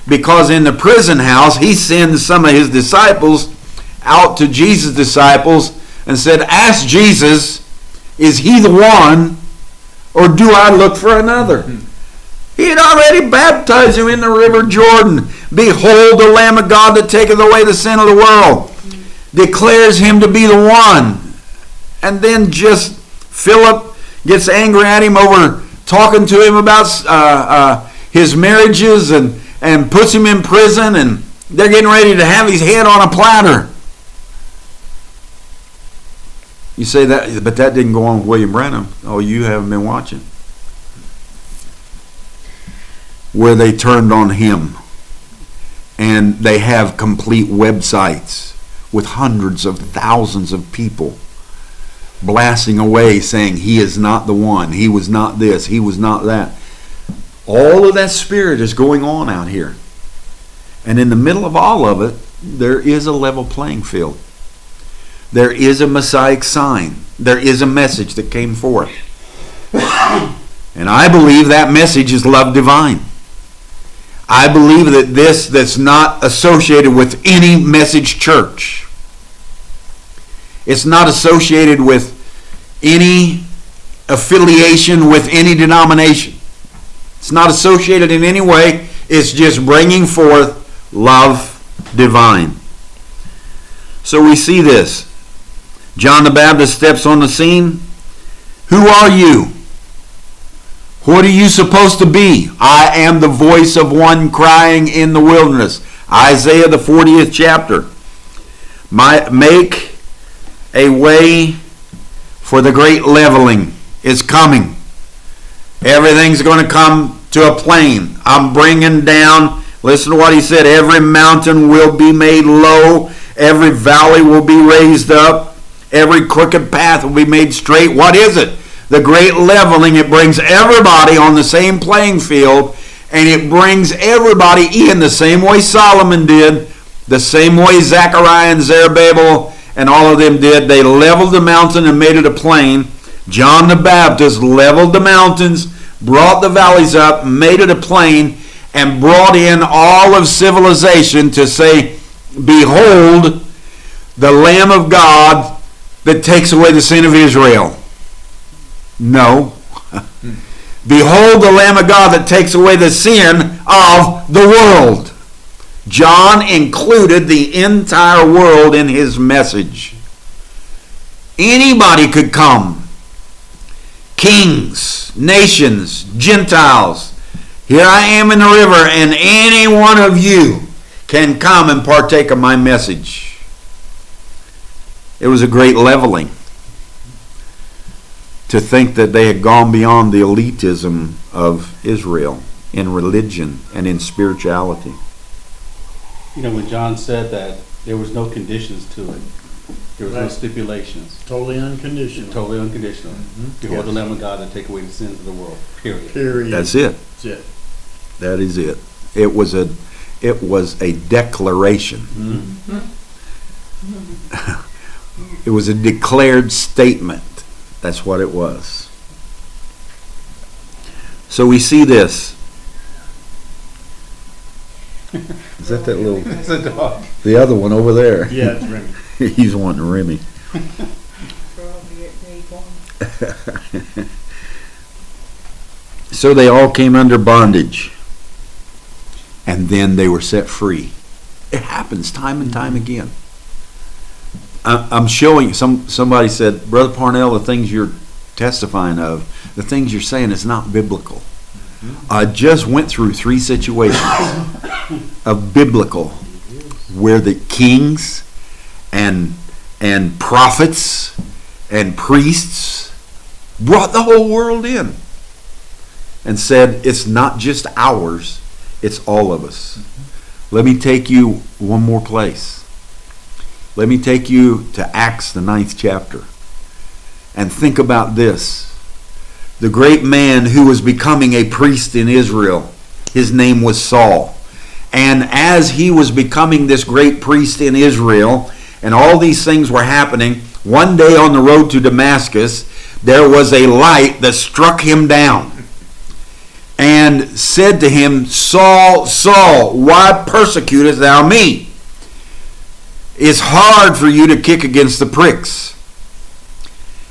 because in the prison house he sends some of his disciples out to Jesus' disciples and said, ask Jesus, is he the one, or do I look for another? He had already baptized him in the river Jordan. Behold the Lamb of God that taketh away the sin of the world. Declares him to be the one. And then just Philip gets angry at him over talking to him about his marriages and puts him in prison, and they're getting ready to have his head on a platter. You say that, but that didn't go on with William Branham. Oh, you haven't been watching. Where they turned on him. And they have complete websites with hundreds of thousands of people blasting away saying he is not the one, he was not this, he was not that. All of that spirit is going on out here. And in the middle of all of it, there is a level playing field. There is a Messianic sign. There is a message that came forth. And I believe that message is love divine. I believe that that's not associated with any message church. It's not associated with any affiliation with any denomination. It's not associated in any way. It's just bringing forth love divine. So we see this. John the Baptist steps on the scene. Who are you? What are you supposed to be? I am the voice of one crying in the wilderness. Isaiah the 40th chapter. Make a way for the great leveling is coming. Everything's going to come to a plain. I'm bringing down, listen to what he said, every mountain will be made low, every valley will be raised up, every crooked path will be made straight. What is it? The great leveling. It brings everybody on the same playing field, and it brings everybody in the same way Solomon did, the same way Zechariah and Zerubbabel and all of them did. They leveled the mountain and made it a plain. John the Baptist leveled the mountains, brought the valleys up, made it a plain, and brought in all of civilization to say, behold, the Lamb of God that takes away the sin of Israel. No. Behold the Lamb of God that takes away the sin of the world. John included the entire world in his message. Anybody could come. Kings, nations, Gentiles. Here I am in the river, and any one of you can come and partake of my message. It was a great leveling. To think that they had gone beyond the elitism of Israel in religion and in spirituality. You know, when John said that, there was no conditions to it. There was no stipulations. Totally unconditional. Totally unconditional. Behold the Lamb of God that take away the sins of the world. Period. That's it. That's it. That is it. It was a declaration. It was a declared statement. That's what it was. So we see this. Is that little? It's a dog. The other one over there. Yeah, it's Remy. He's wanting Remy. So they all came under bondage. And then they were set free. It happens time and time again. I'm showing you, somebody said, Brother Parnell, the things you're testifying of, the things you're saying is not biblical. I just went through 3 situations of biblical where the kings and prophets and priests brought the whole world in and said, it's not just ours, it's all of us. Let me take you one more place. Let me take you to Acts, the 9th chapter. And think about this. The great man who was becoming a priest in Israel, his name was Saul. And as he was becoming this great priest in Israel, and all these things were happening, one day on the road to Damascus, there was a light that struck him down and said to him, Saul, Saul, why persecutest thou me? It's hard for you to kick against the pricks.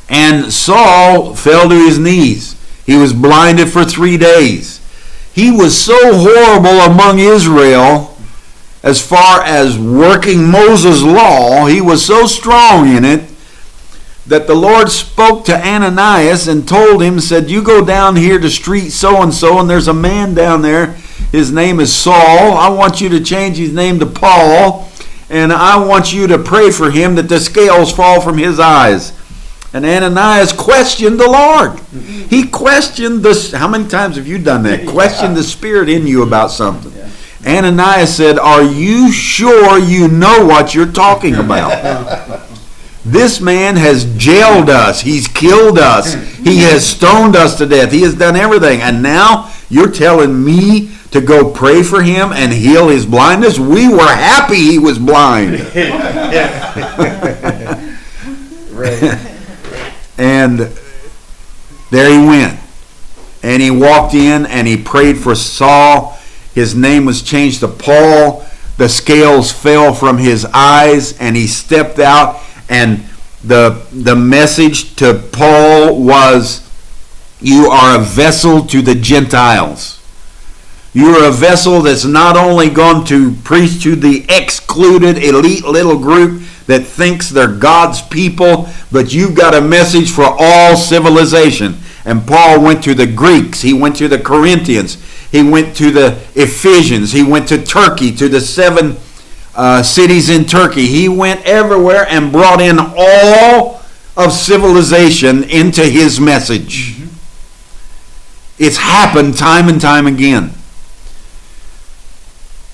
And Saul fell to his knees. He was blinded for 3 days. He was so horrible among Israel as far as working Moses' law. He was so strong in it that the Lord spoke to Ananias and told him, said, you go down here to street so-and-so, and there's a man down there. His name is Saul. I want you to change his name to Paul, and I want you to pray for him that the scales fall from his eyes. And Ananias questioned the Lord. He questioned this. How many times have you done that? Questioned the Spirit in you about something. Ananias said, are you sure you know what you're talking about? This man has jailed us. He's killed us. He has stoned us to death. He has done everything. And now you're telling me to go pray for him and heal his blindness? We were happy he was blind. And there he went. And he walked in and he prayed for Saul. His name was changed to Paul. The scales fell from his eyes and he stepped out. And the message to Paul was, you are a vessel to the Gentiles. You are a vessel that's not only going to preach to the excluded elite little group that thinks they're God's people, but you've got a message for all civilization. And Paul went to the Greeks. He went to the Corinthians. He went to the Ephesians. He went to Turkey, to the 7 cities in Turkey. He went everywhere and brought in all of civilization into his message. It's happened time and time again.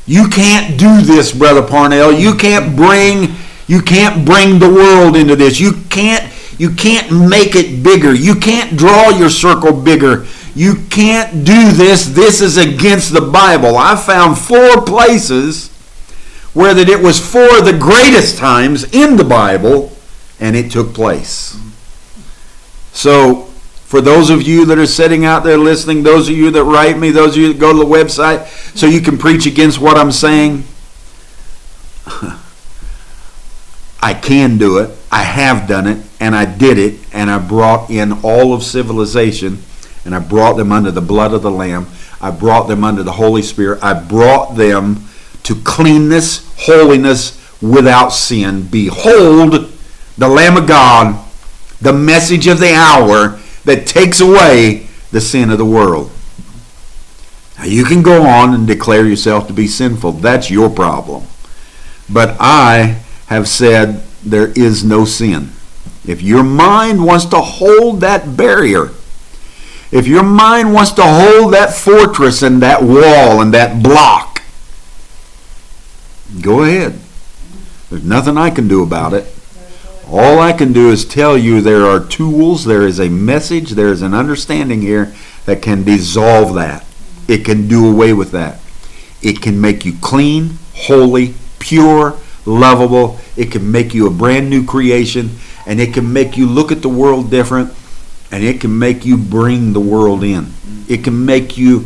You can't do this, Brother Parnell. You can't bring the world into this. You can't make it bigger. You can't draw your circle bigger. You can't do this. This is against the Bible. I found 4 places where that it was for the greatest times in the Bible, and it took place. So, for those of you that are sitting out there listening, those of you that write me, those of you that go to the website so you can preach against what I'm saying, I can do it. I have done it, and I did it, and I brought in all of civilization, and I brought them under the blood of the Lamb. I brought them under the Holy Spirit. I brought them to cleanness, holiness, without sin. Behold, the Lamb of God, the message of the hour that takes away the sin of the world. Now you can go on and declare yourself to be sinful. That's your problem. But I have said there is no sin. If your mind wants to hold that barrier, if your mind wants to hold that fortress and that wall and that block, go ahead. There's nothing I can do about it. All I can do is tell you there are tools, there is a message, there is an understanding here that can dissolve that. It can do away with that. It can make you clean, holy, pure, lovable. It can make you a brand new creation, and it can make you look at the world different, and it can make you bring the world in. It can make you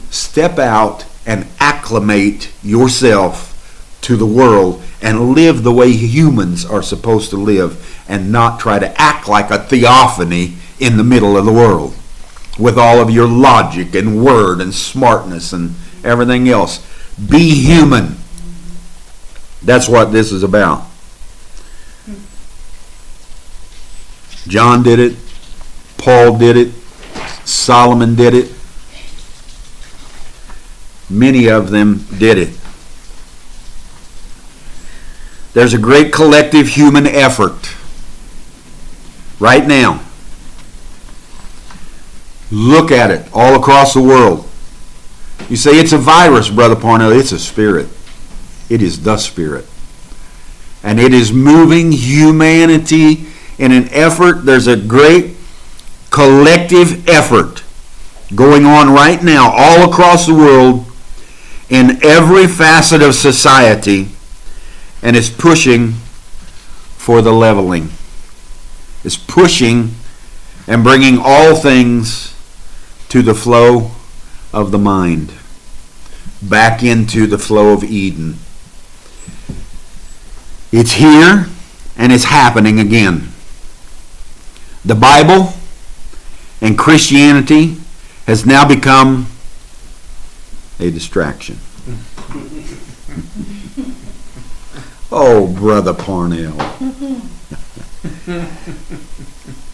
step out and acclimate yourself to the world and live the way humans are supposed to live, and not try to act like a theophany in the middle of the world with all of your logic and word and smartness and everything else. Be human. That's what this is about. John did it. Paul did it. Solomon did it. Many of them did it. There's a great collective human effort right now. Look at it all across the world. You say it's a virus, Brother Parnell. It's a spirit. It is the Spirit. And it is moving humanity in an effort. There's a great collective effort going on right now all across the world in every facet of society, and it's pushing for the leveling. It's pushing and bringing all things to the flow of the mind, back into the flow of Eden. It's here and it's happening again. The Bible and Christianity has now become a distraction. Oh, Brother Parnell.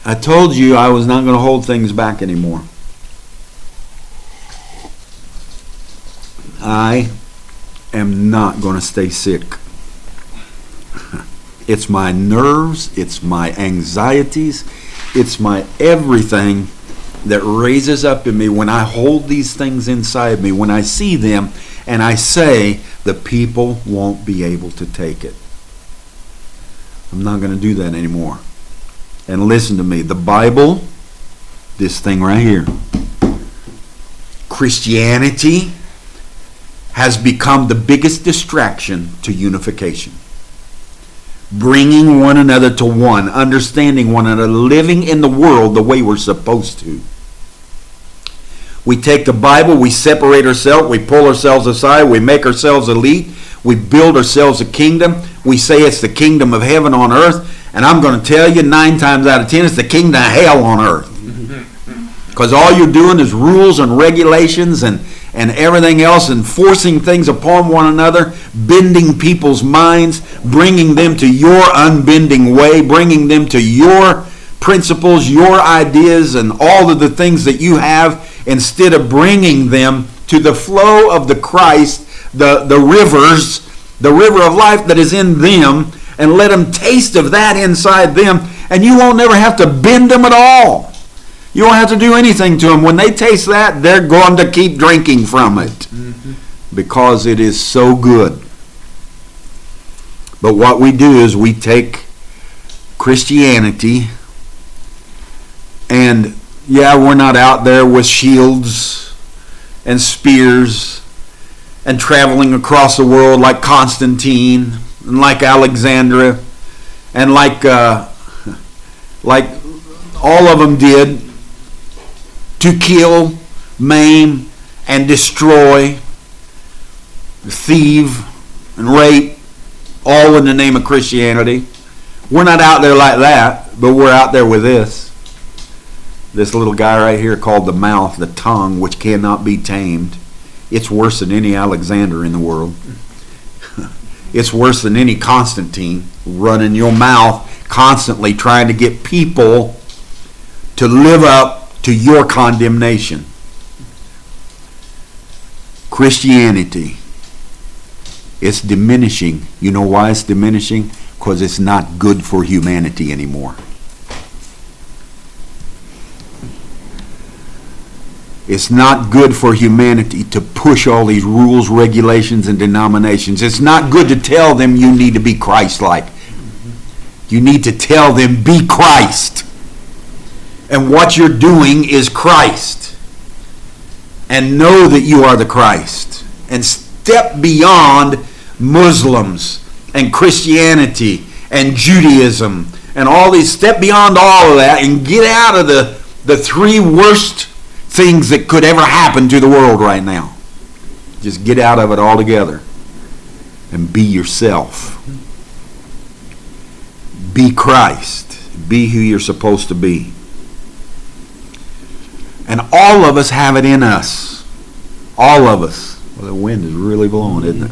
I told you I was not going to hold things back anymore. I am not going to stay sick. It's my nerves, it's my anxieties, it's my everything that raises up in me when I hold these things inside me, when I see them and I say, the people won't be able to take it. I'm not going to do that anymore. And listen to me, the Bible, this thing right here, Christianity has become the biggest distraction to unification. Bringing one another to one, understanding one another, living in the world the way we're supposed to. We take the Bible, we separate ourselves, we pull ourselves aside, we make ourselves elite, we build ourselves a kingdom, we say it's the kingdom of heaven on earth, and I'm going to tell you 9 times out of 10 it's the kingdom of hell on earth. Because all you're doing is rules and regulations and everything else, and forcing things upon one another, bending people's minds, bringing them to your unbending way, bringing them to your principles, your ideas, and all of the things that you have, instead of bringing them to the flow of the Christ, the rivers, the river of life that is in them, and let them taste of that inside them, and you won't never have to bend them at all. You don't have to do anything to them. When they taste that, they're going to keep drinking from it because it is so good. But what we do is we take Christianity, and we're not out there with shields and spears and traveling across the world like Constantine and like Alexandria and like all of them did, to kill, maim, and destroy, thieve, and rape, all in the name of Christianity. We're not out there like that, but we're out there with this. This little guy right here called the mouth, the tongue, which cannot be tamed. It's worse than any Alexander in the world. It's worse than any Constantine, running your mouth constantly trying to get people to live up to your condemnation. Christianity, it's diminishing. You know why it's diminishing? Because it's not good for humanity anymore. It's not good for humanity to push all these rules, regulations, and denominations. It's not good to tell them you need to be Christ-like. You need to tell them, be Christ. And what you're doing is Christ. And know that you are the Christ. And step beyond Muslims and Christianity and Judaism and all these. Step beyond all of that and get out of the 3 worst things that could ever happen to the world right now. Just get out of it altogether and be yourself. Be Christ. Be who you're supposed to be. And all of us have it in us. All of us. Well, the wind is really blowing, isn't it?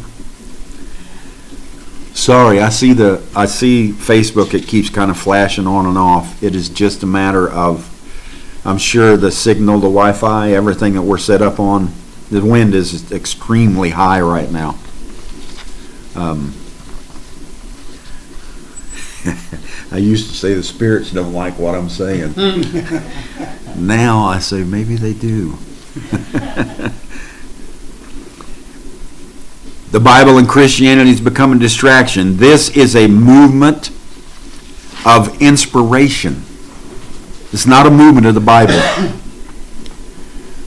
Sorry, I see Facebook, it keeps kind of flashing on and off. It is just a matter of, I'm sure the signal, the Wi-Fi, everything that we're set up on, the wind is extremely high right now. I used to say the spirits don't like what I'm saying. Now I say maybe they do. The Bible and Christianity has become a distraction. This is a movement of inspiration. It's not a movement of the Bible.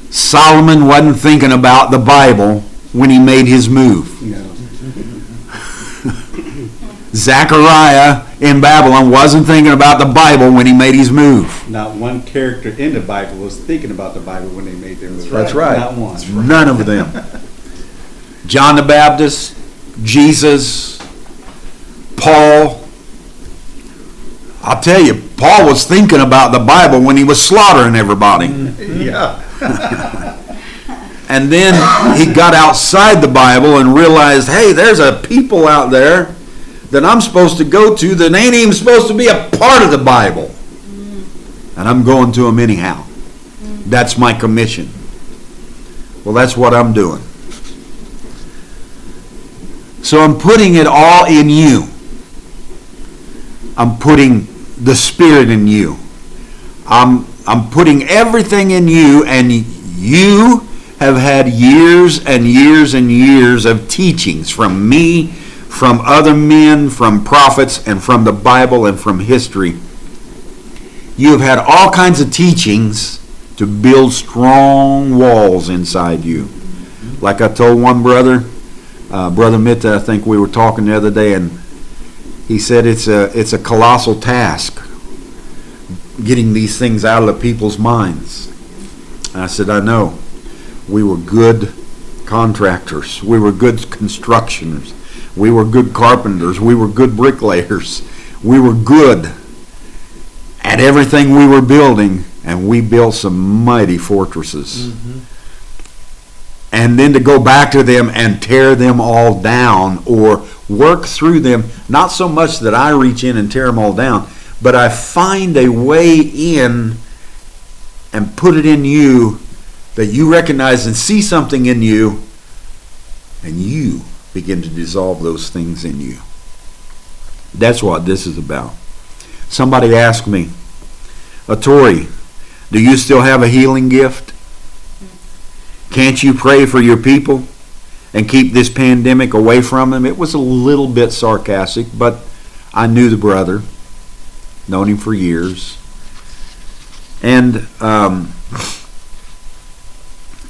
Solomon wasn't thinking about the Bible when he made his move. No. Zechariah in Babylon wasn't thinking about the Bible when he made his move. Not one character in the Bible was thinking about the Bible when they made their move. That's right. Not one. None of them. John the Baptist, Jesus, Paul. I'll tell you, Paul was thinking about the Bible when he was slaughtering everybody. Yeah. And then he got outside the Bible and realized, hey, there's a people out there that I'm supposed to go to that ain't even supposed to be a part of the Bible. And I'm going to them anyhow. That's my commission. Well, that's what I'm doing. So I'm putting it all in you. I'm putting the Spirit in you. I'm putting everything in you, and you have had years and years and years of teachings from me, from other men, from prophets, and from the Bible and from history. You have had all kinds of teachings to build strong walls inside you. Like I told one brother, Brother Mitta, I think we were talking the other day, and he said it's a colossal task getting these things out of the people's minds. And I said, I know. We were good contractors. We were good constructioners. We were good carpenters. We were good bricklayers. We were good at everything we were building, and we built some mighty fortresses. Mm-hmm. And then to go back to them and tear them all down or work through them, not so much that I reach in and tear them all down, but I find a way in and put it in you that you recognize and see something in you, and you begin to dissolve those things in you. That's what this is about. Somebody asked me, Tori, do you still have a healing gift? Can't you pray for your people and keep this pandemic away from them? It was a little bit sarcastic, but I knew the brother, known him for years. And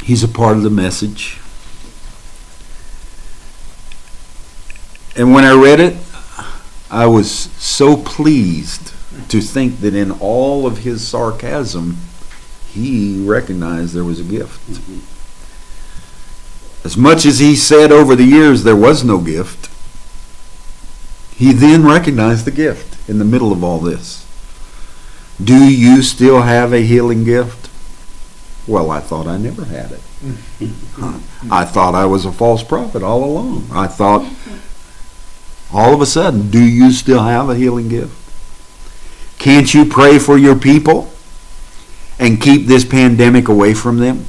he's a part of the message. And when I read it, I was so pleased to think that in all of his sarcasm, he recognized there was a gift. Mm-hmm. As much as he said over the years there was no gift, he then recognized the gift in the middle of all this. Do you still have a healing gift? Well, I thought I never had it. I thought I was a false prophet all along. I thought, all of a sudden, do you still have a healing gift? Can't you pray for your people and keep this pandemic away from them?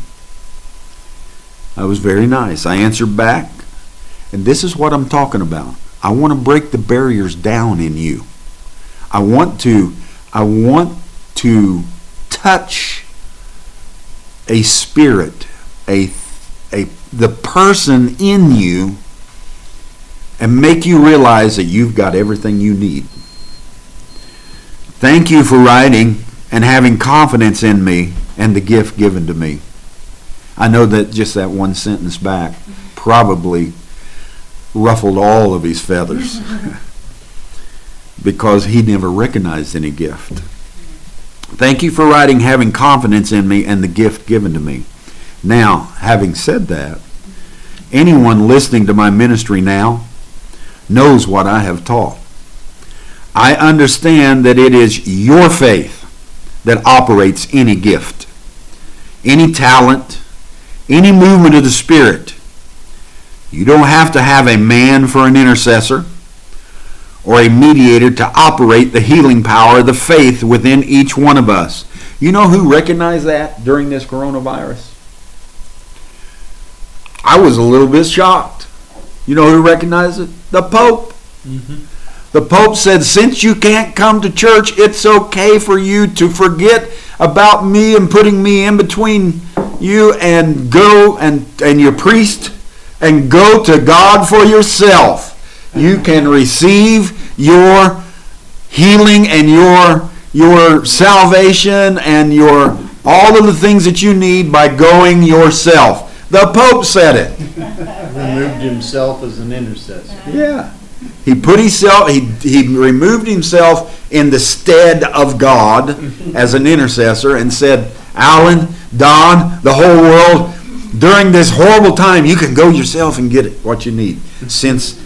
I was very nice. I answered back, and this is what I'm talking about. I want to break the barriers down in you. I want to touch a spirit, the person in you, and make you realize that you've got everything you need. Thank you for writing and having confidence in me and the gift given to me. I know that just that one sentence back probably ruffled all of his feathers because he never recognized any gift. Thank you for writing, having confidence in me and the gift given to me. Now, having said that, anyone listening to my ministry now knows what I have taught. I understand that it is your faith that operates any gift, any talent, any movement of the Spirit. You don't have to have a man for an intercessor or a mediator to operate the healing power of the faith within each one of us. You know who recognized that during this coronavirus? I was a little bit shocked. You know who recognized it? The Pope. The Pope said, since you can't come to church, it's okay for you to forget about me and putting me in between you and go and your priest and go to God for yourself. You can receive your healing and your salvation and your all of the things that you need by going yourself. The Pope said it. Removed himself as an intercessor. Yeah. He put himself, he removed himself in the stead of God as an intercessor and said, Alan, Don, the whole world, during this horrible time, you can go yourself and get what you need since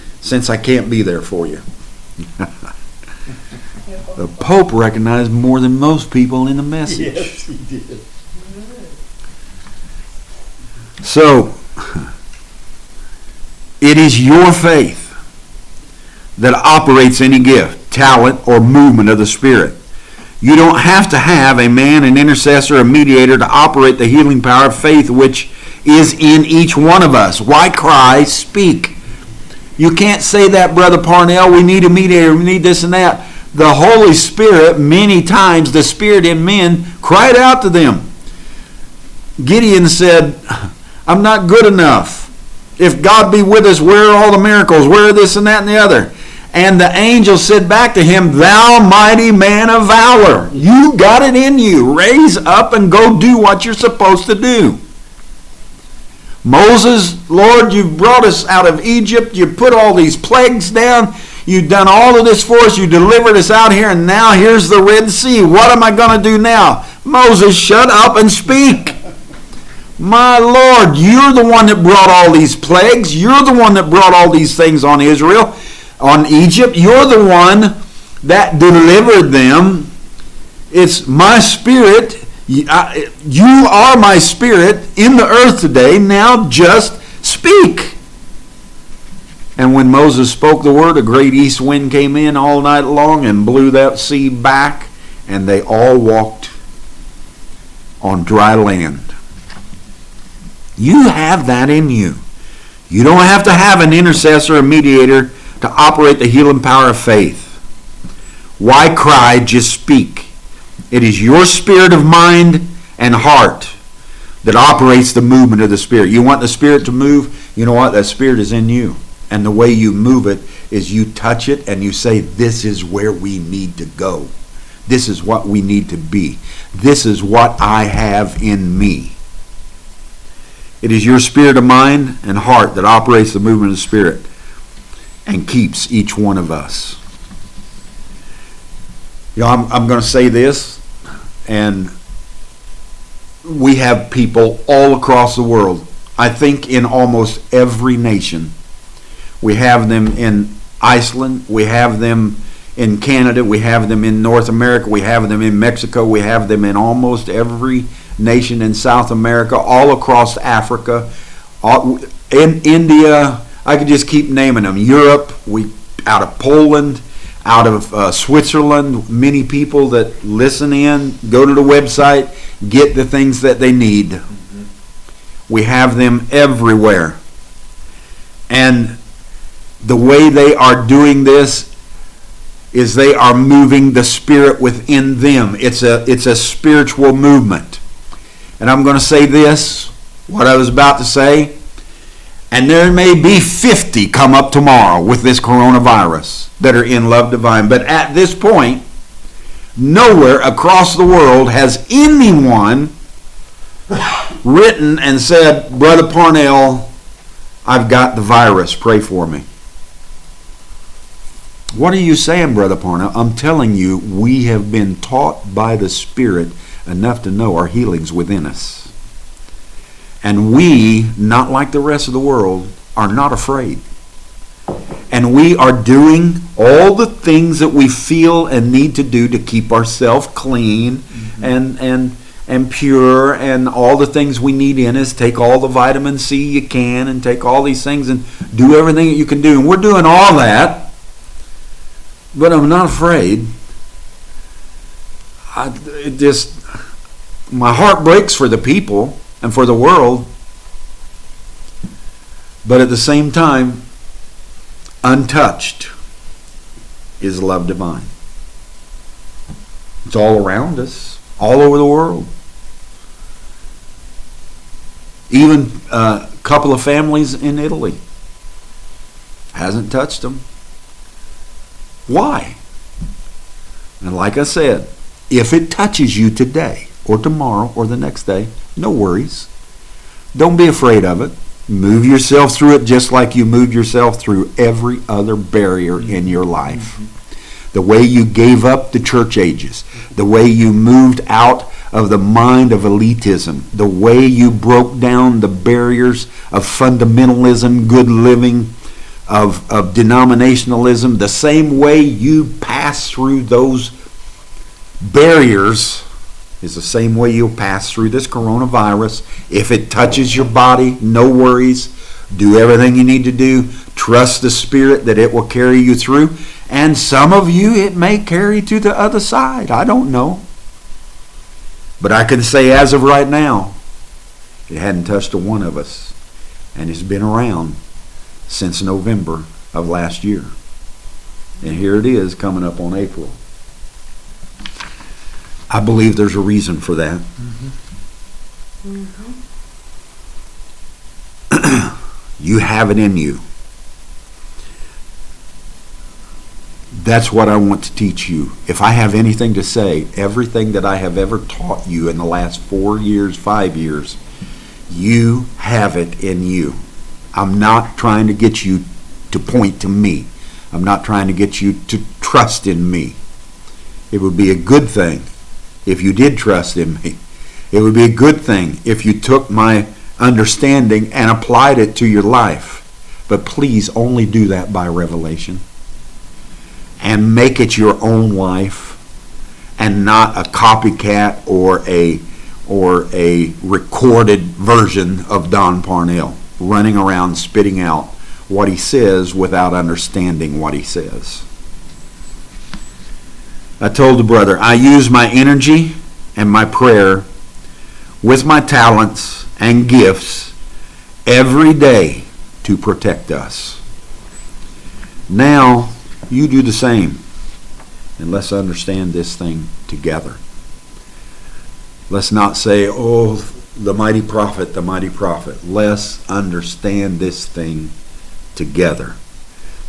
I can't be there for you. The Pope recognized more than most people in the message. Yes, he did. So, it is your faith that operates any gift, talent, or movement of the Spirit. You don't have to have a man, an intercessor, a mediator to operate the healing power of faith which is in each one of us. Why cry, speak? You can't say that, Brother Parnell, we need a mediator, we need this and that. The Holy Spirit, many times, the Spirit in men cried out to them. Gideon said, I'm not good enough. If God be with us, where are all the miracles? Where are this and that and the other? And the angel said back to him, thou mighty man of valor, you got it in you. Raise up and go do what you're supposed to do. Moses, Lord, you've brought us out of Egypt. You put all these plagues down. You've done all of this for us. You delivered us out here, and now here's the Red Sea. What am I going to do now? Moses, shut up and speak. My Lord, you're the one that brought all these plagues. You're the one that brought all these things on Israel, on Egypt. You're the one that delivered them. It's my Spirit. You are my Spirit in the earth today. Now just speak. And when Moses spoke the word, a great east wind came in all night long and blew that sea back, and they all walked on dry land. You have that in you. You don't have to have an intercessor or mediator to operate the healing power of faith. Why cry? Just speak. It is your spirit of mind and heart that operates the movement of the Spirit. You want the Spirit to move? You know what? That Spirit is in you. And the way you move it is you touch it and you say, this is where we need to go. This is what we need to be. This is what I have in me. It is your spirit of mind and heart that operates the movement of the Spirit and keeps each one of us. You know, I'm going to say this, and we have people all across the world. I think in almost every nation. We have them in Iceland. We have them in Canada. We have them in North America. We have them in Mexico. We have them in almost every nation in South America, all across Africa, in India. I could just keep naming them. Europe, out of Poland, out of Switzerland. Many people that listen in, go to the website, get the things that they need. We have them everywhere. And the way they are doing this is they are moving the Spirit within them. It's a spiritual movement. And I'm going to say this, what I was about to say, and there may be 50 come up tomorrow with this coronavirus that are in Love Divine. But at this point, nowhere across the world has anyone written and said, Brother Parnell, I've got the virus, pray for me. What are you saying, Brother Parnell? I'm telling you, we have been taught by the Spirit enough to know our healing's within us. And we, not like the rest of the world, are not afraid. And we are doing all the things that we feel and need to do to keep ourselves clean and and pure and all the things we need in us. Take all the vitamin C you can and take all these things and do everything that you can do. And we're doing all that. But I'm not afraid. My heart breaks for the people and for the world. But at the same time, untouched is love divine. It's all around us, all over the world. Even a couple of families in Italy hasn't touched them. Why? And like I said, if it touches you today or tomorrow or the next day, no worries. Don't be afraid of it. Move yourself through it just like you moved yourself through every other barrier in your life. The way you gave up the church ages, the way you moved out of the mind of elitism, the way you broke down the barriers of fundamentalism, good living, of denominationalism, the same way you pass through those barriers is the same way you'll pass through this coronavirus. If it touches your body, no worries. Do everything you need to do. Trust the Spirit that it will carry you through. And some of you, it may carry to the other side. I don't know. But I can say as of right now, it hadn't touched a one of us. And it's been around since November of last year. And here it is coming up on April. I believe there's a reason for that. You have it in you. That's what I want to teach you. If I have anything to say, everything that I have ever taught you in the last 4 years, 5 years, you have it in you. I'm not trying to get you to point to me. I'm not trying to get you to trust in me. It would be a good thing if you did trust in me. It would be a good thing if you took my understanding and applied it to your life. But please only do that by revelation. And make it your own life and not a copycat or a recorded version of Don Parnell running around spitting out what he says without understanding what he says. I told the brother, I use my energy and my prayer with my talents and gifts every day to protect us. Now, you do the same. And let's understand this thing together. Let's not say, oh, the mighty prophet, the mighty prophet. Let's understand this thing together.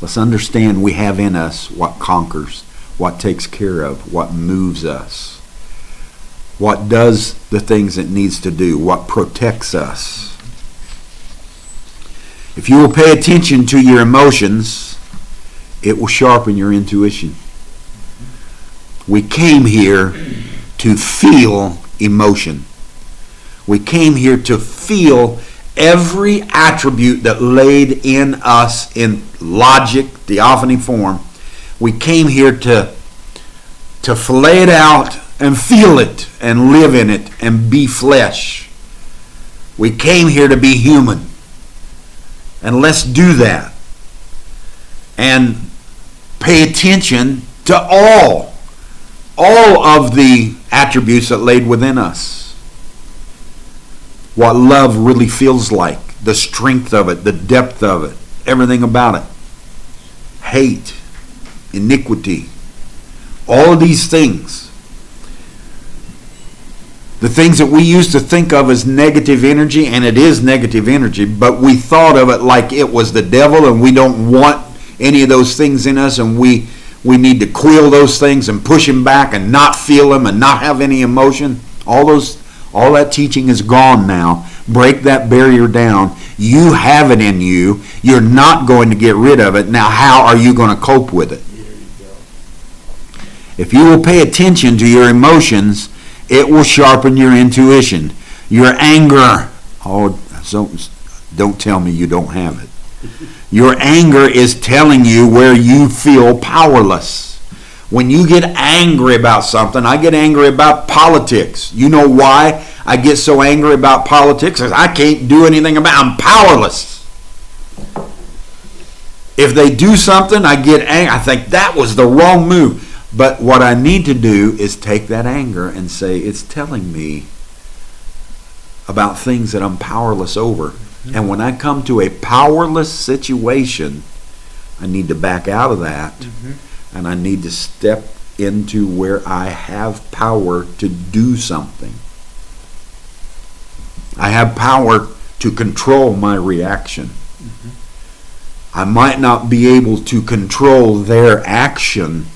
Let's understand we have in us what conquers, what takes care of, what moves us, what does the things it needs to do, what protects us. If you will pay attention to your emotions, it will sharpen your intuition. We came here to feel emotion. We came here to feel every attribute that laid in us in logic, theophany form. We came here to fillet it out and feel it and live in it and be flesh. We came here to be human. And let's do that. And pay attention to all of the attributes that laid within us. What love really feels like, the strength of it, the depth of it, everything about it. Hate, iniquity, all of these things. The things that we used to think of as negative energy, and it is negative energy, but we thought of it like it was the devil, and we don't want any of those things in us, and we need to quell those things and push them back and not feel them and not have any emotion. All that teaching is gone now. Break that barrier down. You have it in you. You're not going to get rid of it. Now, how are you going to cope with it? If you will pay attention to your emotions, it will sharpen your intuition. Your anger, don't tell me you don't have it. Your anger is telling you where you feel powerless, When you get angry about something, I get angry about politics. You know why I get so angry about politics? Because I can't do anything about it. I'm powerless. If they do something, I get angry. I think that was the wrong move. But what I need to do is take that anger and say, it's telling me about things that I'm powerless over. And when I come to a powerless situation, I need to back out of that. And I need to step into where I have power to do something. I have power to control my reaction. I might not be able to control their action,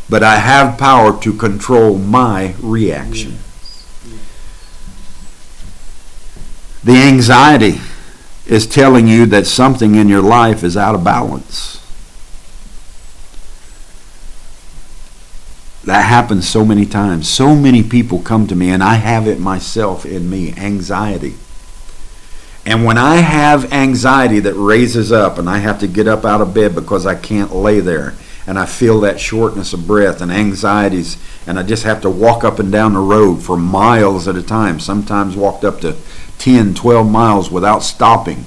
but I have power to control my reaction. The anxiety is telling you that something in your life is out of balance. That happens so many times. So many people come to me, and I have it myself in me, anxiety. And when I have anxiety that raises up, and I have to get up out of bed because I can't lay there, and I feel that shortness of breath and anxieties, and I just have to walk up and down the road for miles at a time, sometimes walked up to 10, 12 miles without stopping,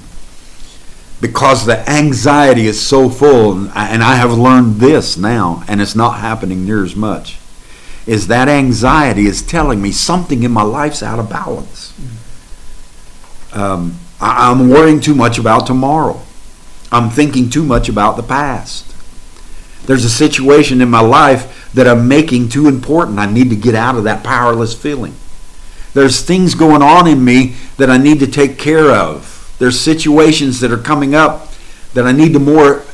because the anxiety is so full. And I have learned this now, and it's not happening near as much, is that anxiety is telling me something in my life's out of balance. I'm worrying too much about tomorrow. I'm thinking too much about the past. There's a situation in my life that I'm making too important. I need to get out of that powerless feeling. There's things going on in me that I need to take care of. There's situations that are coming up that I need to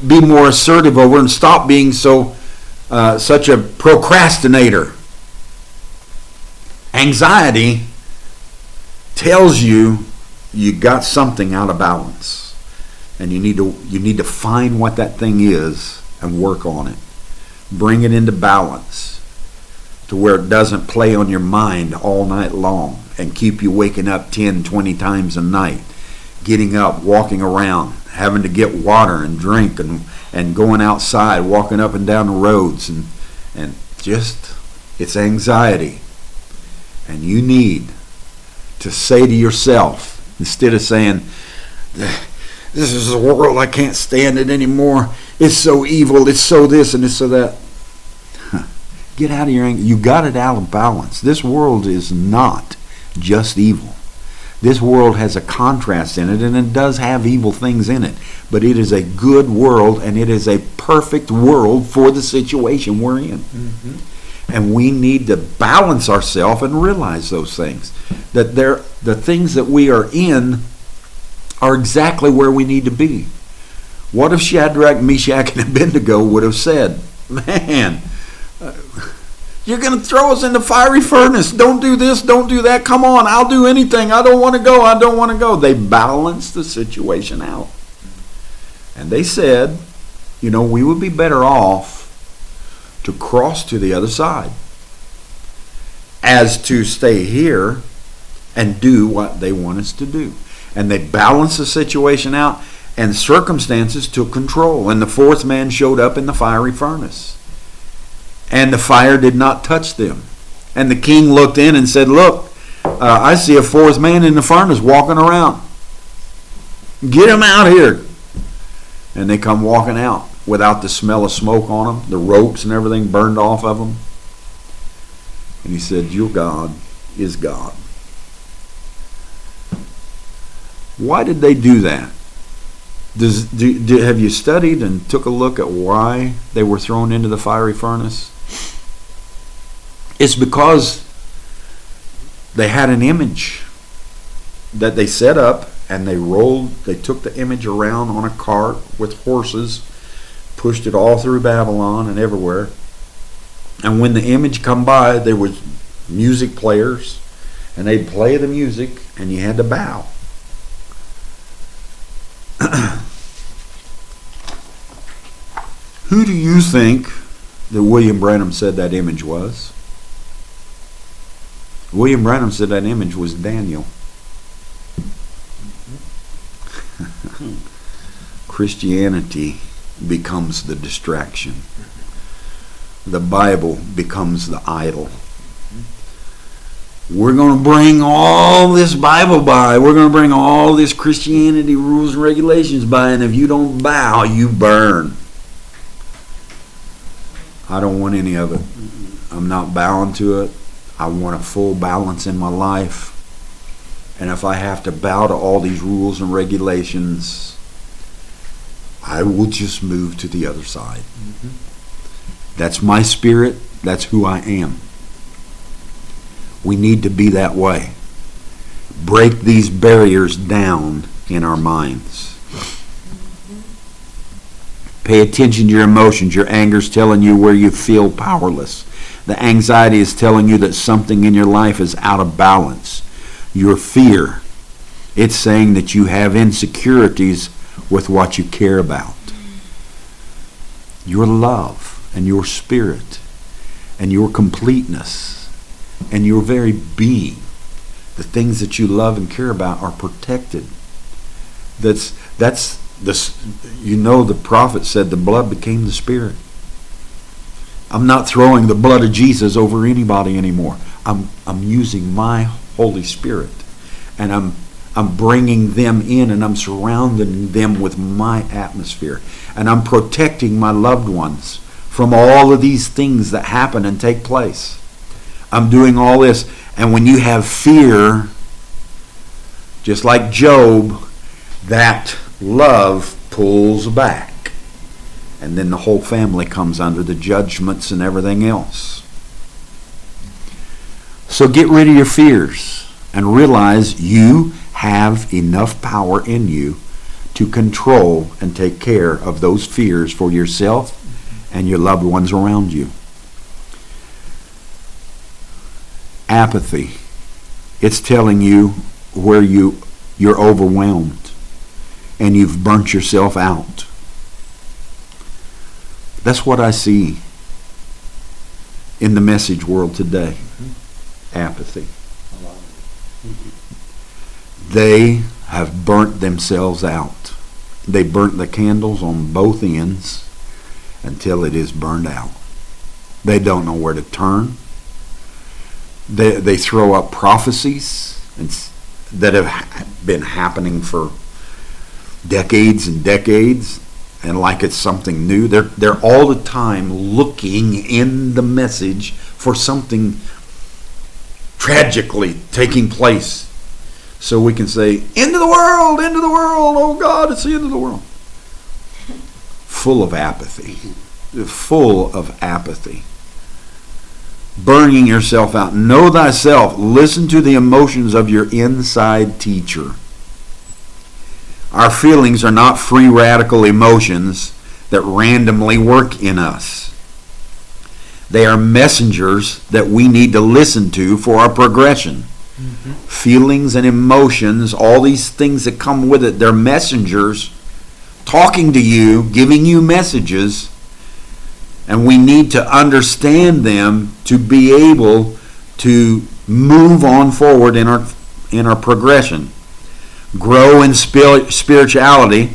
be more assertive over and stop being such a procrastinator. Anxiety tells you got something out of balance, and you need to find what that thing is and work on it. Bring it into balance to where it doesn't play on your mind all night long and keep you waking up 10, 20 times a night, getting up, walking around, having to get water and drink, and going outside, walking up and down the roads, and just, it's anxiety. And you need to say to yourself, instead of saying, this is a world, I can't stand it anymore, it's so evil, it's so this and it's so that. Get out of your anger. You got it out of balance. This world is not just evil. This world has a contrast in it, and it does have evil things in it. But it is a good world, and it is a perfect world for the situation we're in. And we need to balance ourselves and realize those things. That the things that we are in are exactly where we need to be. What if Shadrach, Meshach, and Abednego would have said, man, you're going to throw us in the fiery furnace. Don't do this, don't do that. Come on, I'll do anything. I don't want to go, I don't want to go. They balanced the situation out. And they said, we would be better off to cross to the other side as to stay here and do what they want us to do. And they balanced the situation out, and circumstances took control. And the fourth man showed up in the fiery furnace. And the fire did not touch them. And the king looked in and said, look, I see a fourth man in the furnace walking around. Get him out here. And they come walking out without the smell of smoke on them, the ropes and everything burned off of them. And he said, your God is God. Why did they do that? Have you studied and took a look at why they were thrown into the fiery furnace? It's because they had an image that they set up, and they took the image around on a cart with horses, pushed it all through Babylon and everywhere. And when the image come by, there was music players, and they'd play the music, and you had to bow. Who do you think that William Branham said that image was? William Branham said that image was Daniel. Christianity becomes the distraction. the Bible becomes the idol. We're going to bring all this Bible by. We're going to bring all this Christianity rules and regulations by, and if you don't bow, you burn. I don't want any of it. I'm not bowing to it. I want a full balance in my life. And if I have to bow to all these rules and regulations, I will just move to the other side. That's my spirit. That's who I am. We need to be that way. Break these barriers down in our minds. Pay attention to your emotions. Your anger is telling you where you feel powerless. The anxiety is telling you that something in your life is out of balance. Your fear, it's saying that you have insecurities with what you care about. Your love and your spirit and your completeness and your very being, the things that you love and care about, are protected. That's this. You know, the prophet said the blood became the spirit. I'm not throwing the blood of Jesus over anybody anymore. I'm using my Holy Spirit, and I'm bringing them in, and I'm surrounding them with my atmosphere, and I'm protecting my loved ones from all of these things that happen and take place. I'm doing all this, and when you have fear, just like Job, that love pulls back, and then the whole family comes under the judgments and everything else. So get rid of your fears and realize you have enough power in you to control and take care of those fears for yourself and your loved ones around you. Apathy. It's telling you where you're overwhelmed and you've burnt yourself out. That's what I see in the message world today. Apathy. They have burnt themselves out. They burnt the candles on both ends until it is burned out. They don't know where to turn. They throw up prophecies that have been happening for decades and decades, and like it's something new. They're all the time looking in the message for something tragically taking place, so we can say, end of the world, oh God, it's the end of the world. Full of apathy. Full of apathy. Burning yourself out. Know thyself. Listen to the emotions of your inside teacher. Our feelings are not free radical emotions that randomly work in us. They are messengers that we need to listen to for our progression. Feelings and emotions, all these things that come with it, they're messengers talking to you, giving you messages, and we need to understand them to be able to move on forward in our progression. Grow in spirituality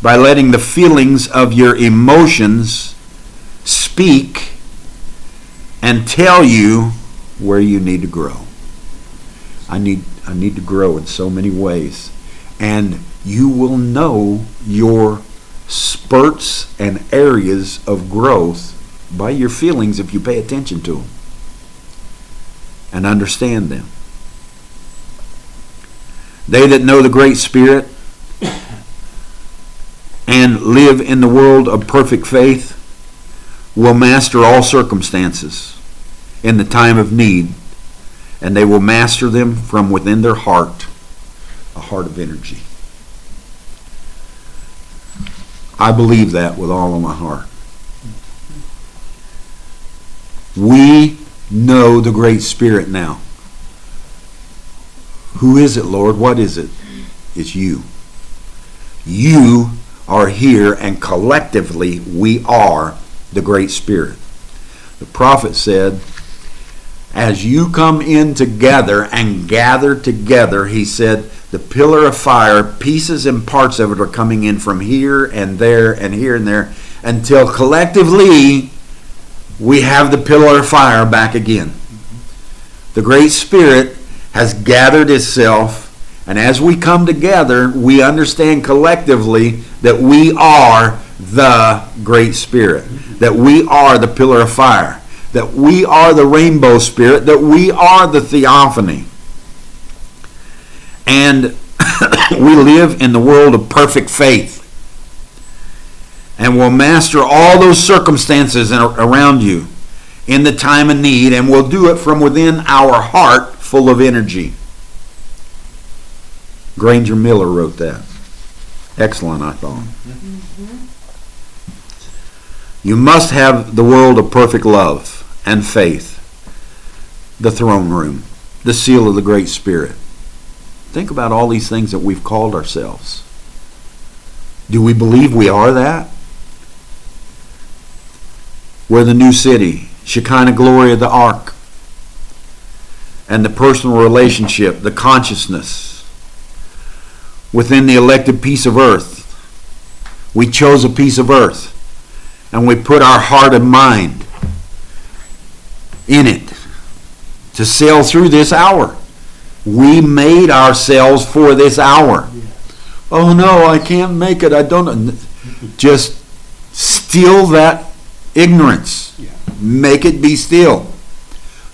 by letting the feelings of your emotions speak and tell you where you need to grow. I need to grow in so many ways. And you will know your spurts and areas of growth by your feelings if you pay attention to them and understand them. They that know the Great Spirit and live in the world of perfect faith will master all circumstances in the time of need, and they will master them from within their heart, a heart of energy. I believe that with all of my heart. We know the Great Spirit now. Who is it, Lord? What is it? It's you. You are here, and collectively we are the Great Spirit. The prophet said, as you come in together and gather together, he said, the pillar of fire, pieces and parts of it are coming in from here and there and here and there, until collectively we have the pillar of fire back again. The Great Spirit has gathered itself, and as we come together, we understand collectively that we are the Great Spirit, that we are the pillar of fire, that we are the rainbow spirit, that we are the theophany. And we live in the world of perfect faith. And we'll master all those circumstances around you in the time of need, and we'll do it from within our heart full of energy. Granger Miller wrote that. Excellent, I thought. You must have the world of perfect love and faith, the throne room, the seal of the Great Spirit. Think about all these things that we've called ourselves. Do we believe we are that? We're the new city, Shekinah glory of the ark, and the personal relationship, the consciousness within the elected piece of earth. We chose a piece of earth, and we put our heart and mind in it to sail through this hour. We made ourselves for this hour. Oh no, I can't make it. I don't know. Just still that ignorance. Make it be still.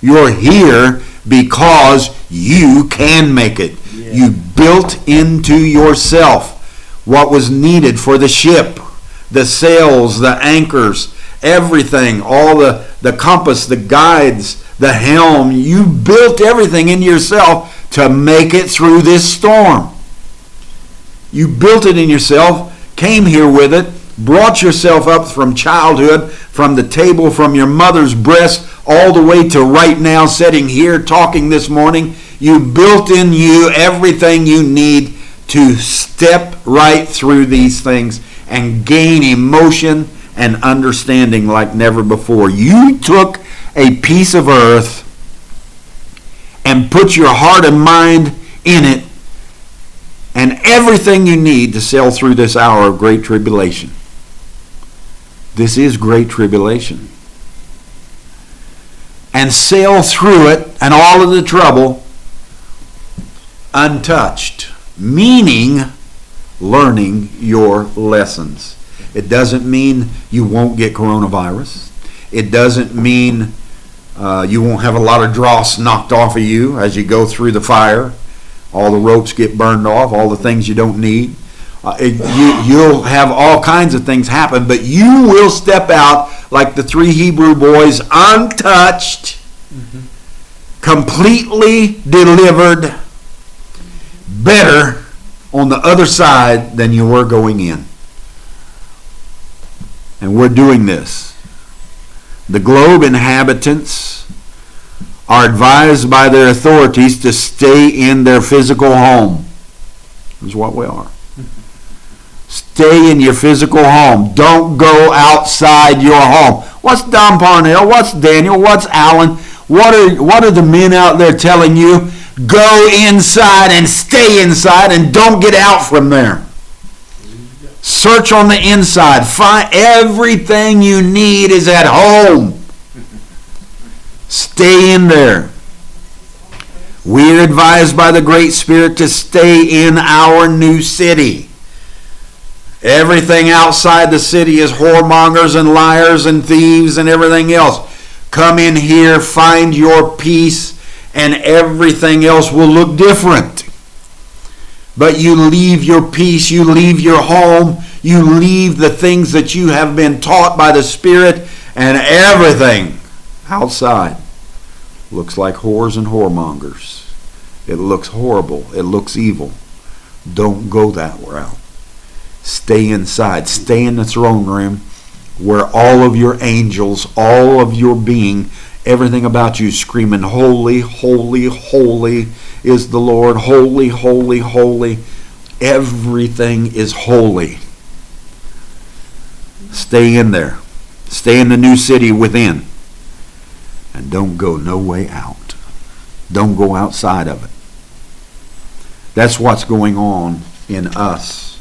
You're here because you can make it. You built into yourself what was needed for the ship, the sails, the anchors, everything, all the compass, the guides, the helm. You built everything in yourself to make it through this storm. You built it in yourself, came here with it, brought yourself up from childhood, from the table, from your mother's breast, all the way to right now, sitting here talking this morning. You built in you everything you need to step right through these things and gain emotion and understanding like never before. You took a piece of earth and put your heart and mind in it, and everything you need to sail through this hour of great tribulation. This is great tribulation. And sail through it and all of the trouble untouched, meaning learning your lessons. It doesn't mean you won't get coronavirus. It doesn't mean you won't have a lot of dross knocked off of you as you go through the fire. All the ropes get burned off, all the things you don't need. You'll have all kinds of things happen, but you will step out like the 3 Hebrew boys, untouched, completely delivered, better on the other side than you were going in. And we're doing this. The globe inhabitants are advised by their authorities to stay in their physical home. Is what we are. Stay in your physical home. Don't go outside your home. What's Don Parnell? What's Daniel? What's Alan? What are the men out there telling you? Go inside and stay inside and don't get out from there. Search on the inside. Find everything you need is at home. Stay in there. We're advised by the Great Spirit to stay in our new city. Everything outside the city is whoremongers and liars and thieves and everything else. Come in here, find your peace, and everything else will look different. But you leave your peace, you leave your home, you leave the things that you have been taught by the Spirit, and everything outside looks like whores and whoremongers. It looks horrible. It looks evil. Don't go that route. Stay inside. Stay in the throne room where all of your angels, all of your being, everything about you screaming, holy, holy, holy is the Lord. Holy, holy, holy. Everything is holy. Stay in there. Stay in the new city within. And don't go no way out. Don't go outside of it. That's what's going on in us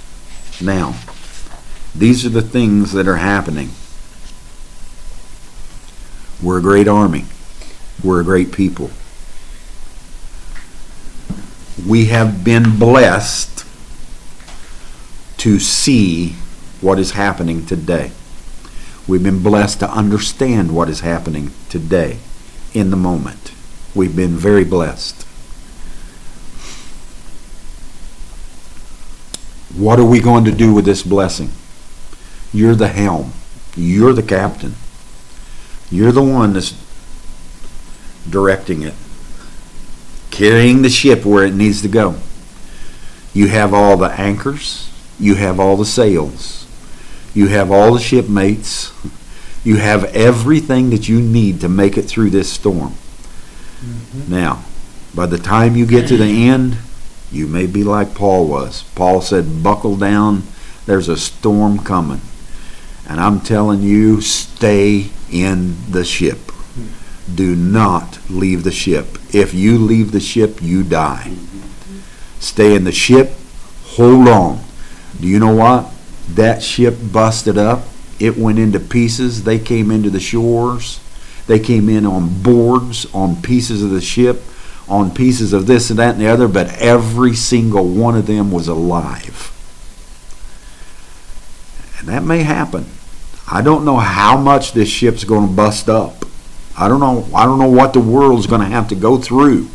now. These are the things that are happening. We're a great army. We're a great people. We have been blessed to see what is happening today. We've been blessed to understand what is happening today in the moment. We've been very blessed. What are we going to do with this blessing? You're the helm. You're the captain. You're the one that's directing it, carrying the ship where it needs to go. You have all the anchors. You have all the sails. You have all the shipmates. You have everything that you need to make it through this storm. Now, by the time you get to the end, you may be like Paul was. Paul said, buckle down, there's a storm coming. And I'm telling you, stay in the ship. Do not leave the ship. If you leave the ship, you die. Stay in the ship, hold on. Do you know what? That ship busted up. It went into pieces. They came into the shores. They came in on boards, on pieces of the ship, on pieces of this and that and the other, but every single one of them was alive. And that may happen. I don't know how much this ship's going to bust up. I don't know what the world's going to have to go through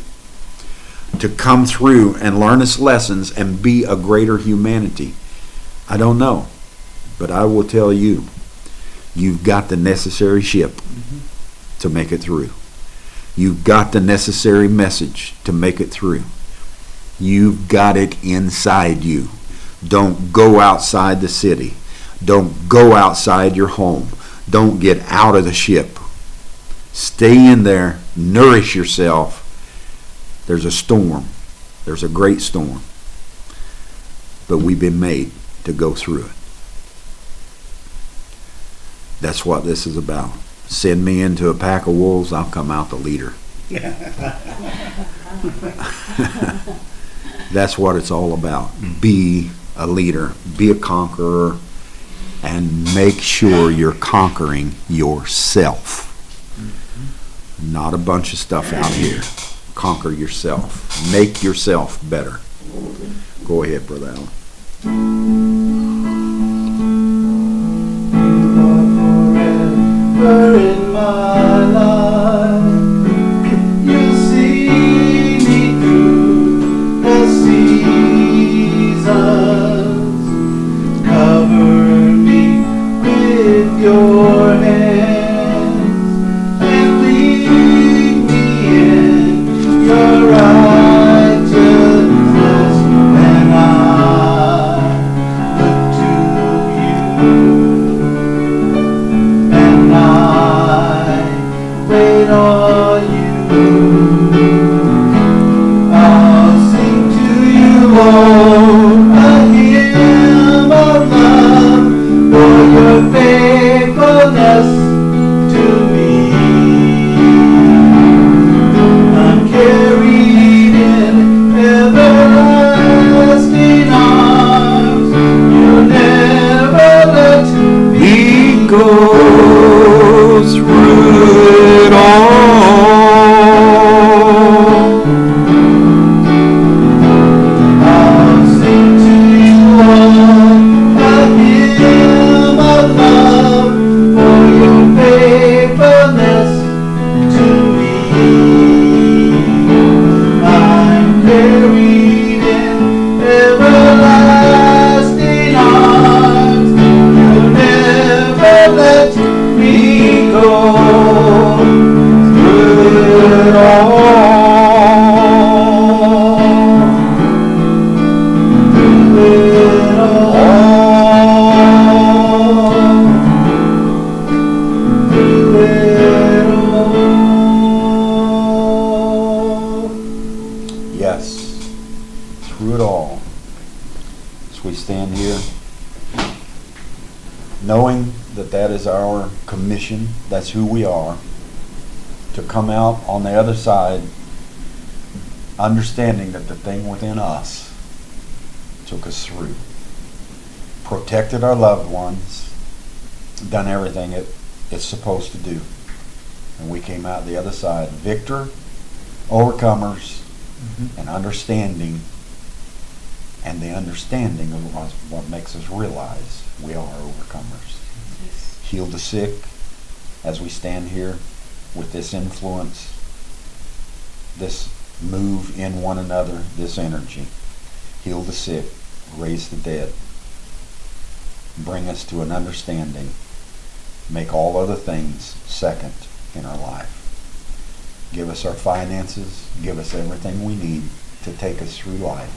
to come through and learn its lessons and be a greater humanity. I don't know. But I will tell you, you've got the necessary ship to make it through. You've got the necessary message to make it through. You've got it inside you. Don't go outside the city. Don't go outside your home. Don't get out of the ship. Stay in there. Nourish yourself. There's a storm. There's a great storm. But we've been made to go through it. That's what this is about. Send me into a pack of wolves, I'll come out the leader. That's what it's all about. Be a leader. Be a conqueror. And make sure you're conquering yourself. Not a bunch of stuff out here. Conquer yourself. Make yourself better. Go ahead, Brother Allen. In my life, you see me through the seasons, cover me with your hands, and lead me in your righteousness, and I look to you. Wait on you. I'll sing to you, Lord, a hymn of love for your faithfulness to me. I'm carried in everlasting arms. You'll never let me go through it all. I'll sing to you, Lord, a hymn of love for your faithfulness to me. I'm carried in everlasting arms. You'll never let me go through it all. Through it all. Through it all. Yes, through it all. As we stand here, knowing that that is our commission, that's who we are, to come out on the other side, understanding that the thing within us took us through, protected our loved ones, done everything it's supposed to do. And we came out the other side. Victor, overcomers, and understanding. And the understanding of what makes us realize we are overcomers. Heal the sick as we stand here with this influence, this move in one another, this energy. Heal the sick, raise the dead. Bring us to an understanding. Make all other things second in our life. Give us our finances. Give us everything we need to take us through life,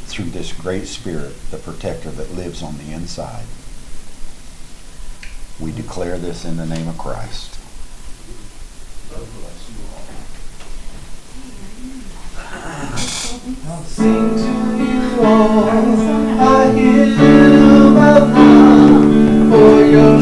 through this great Spirit, the protector that lives on the inside. We declare this in the name of Christ. I'll sing to you all a hymn of love for your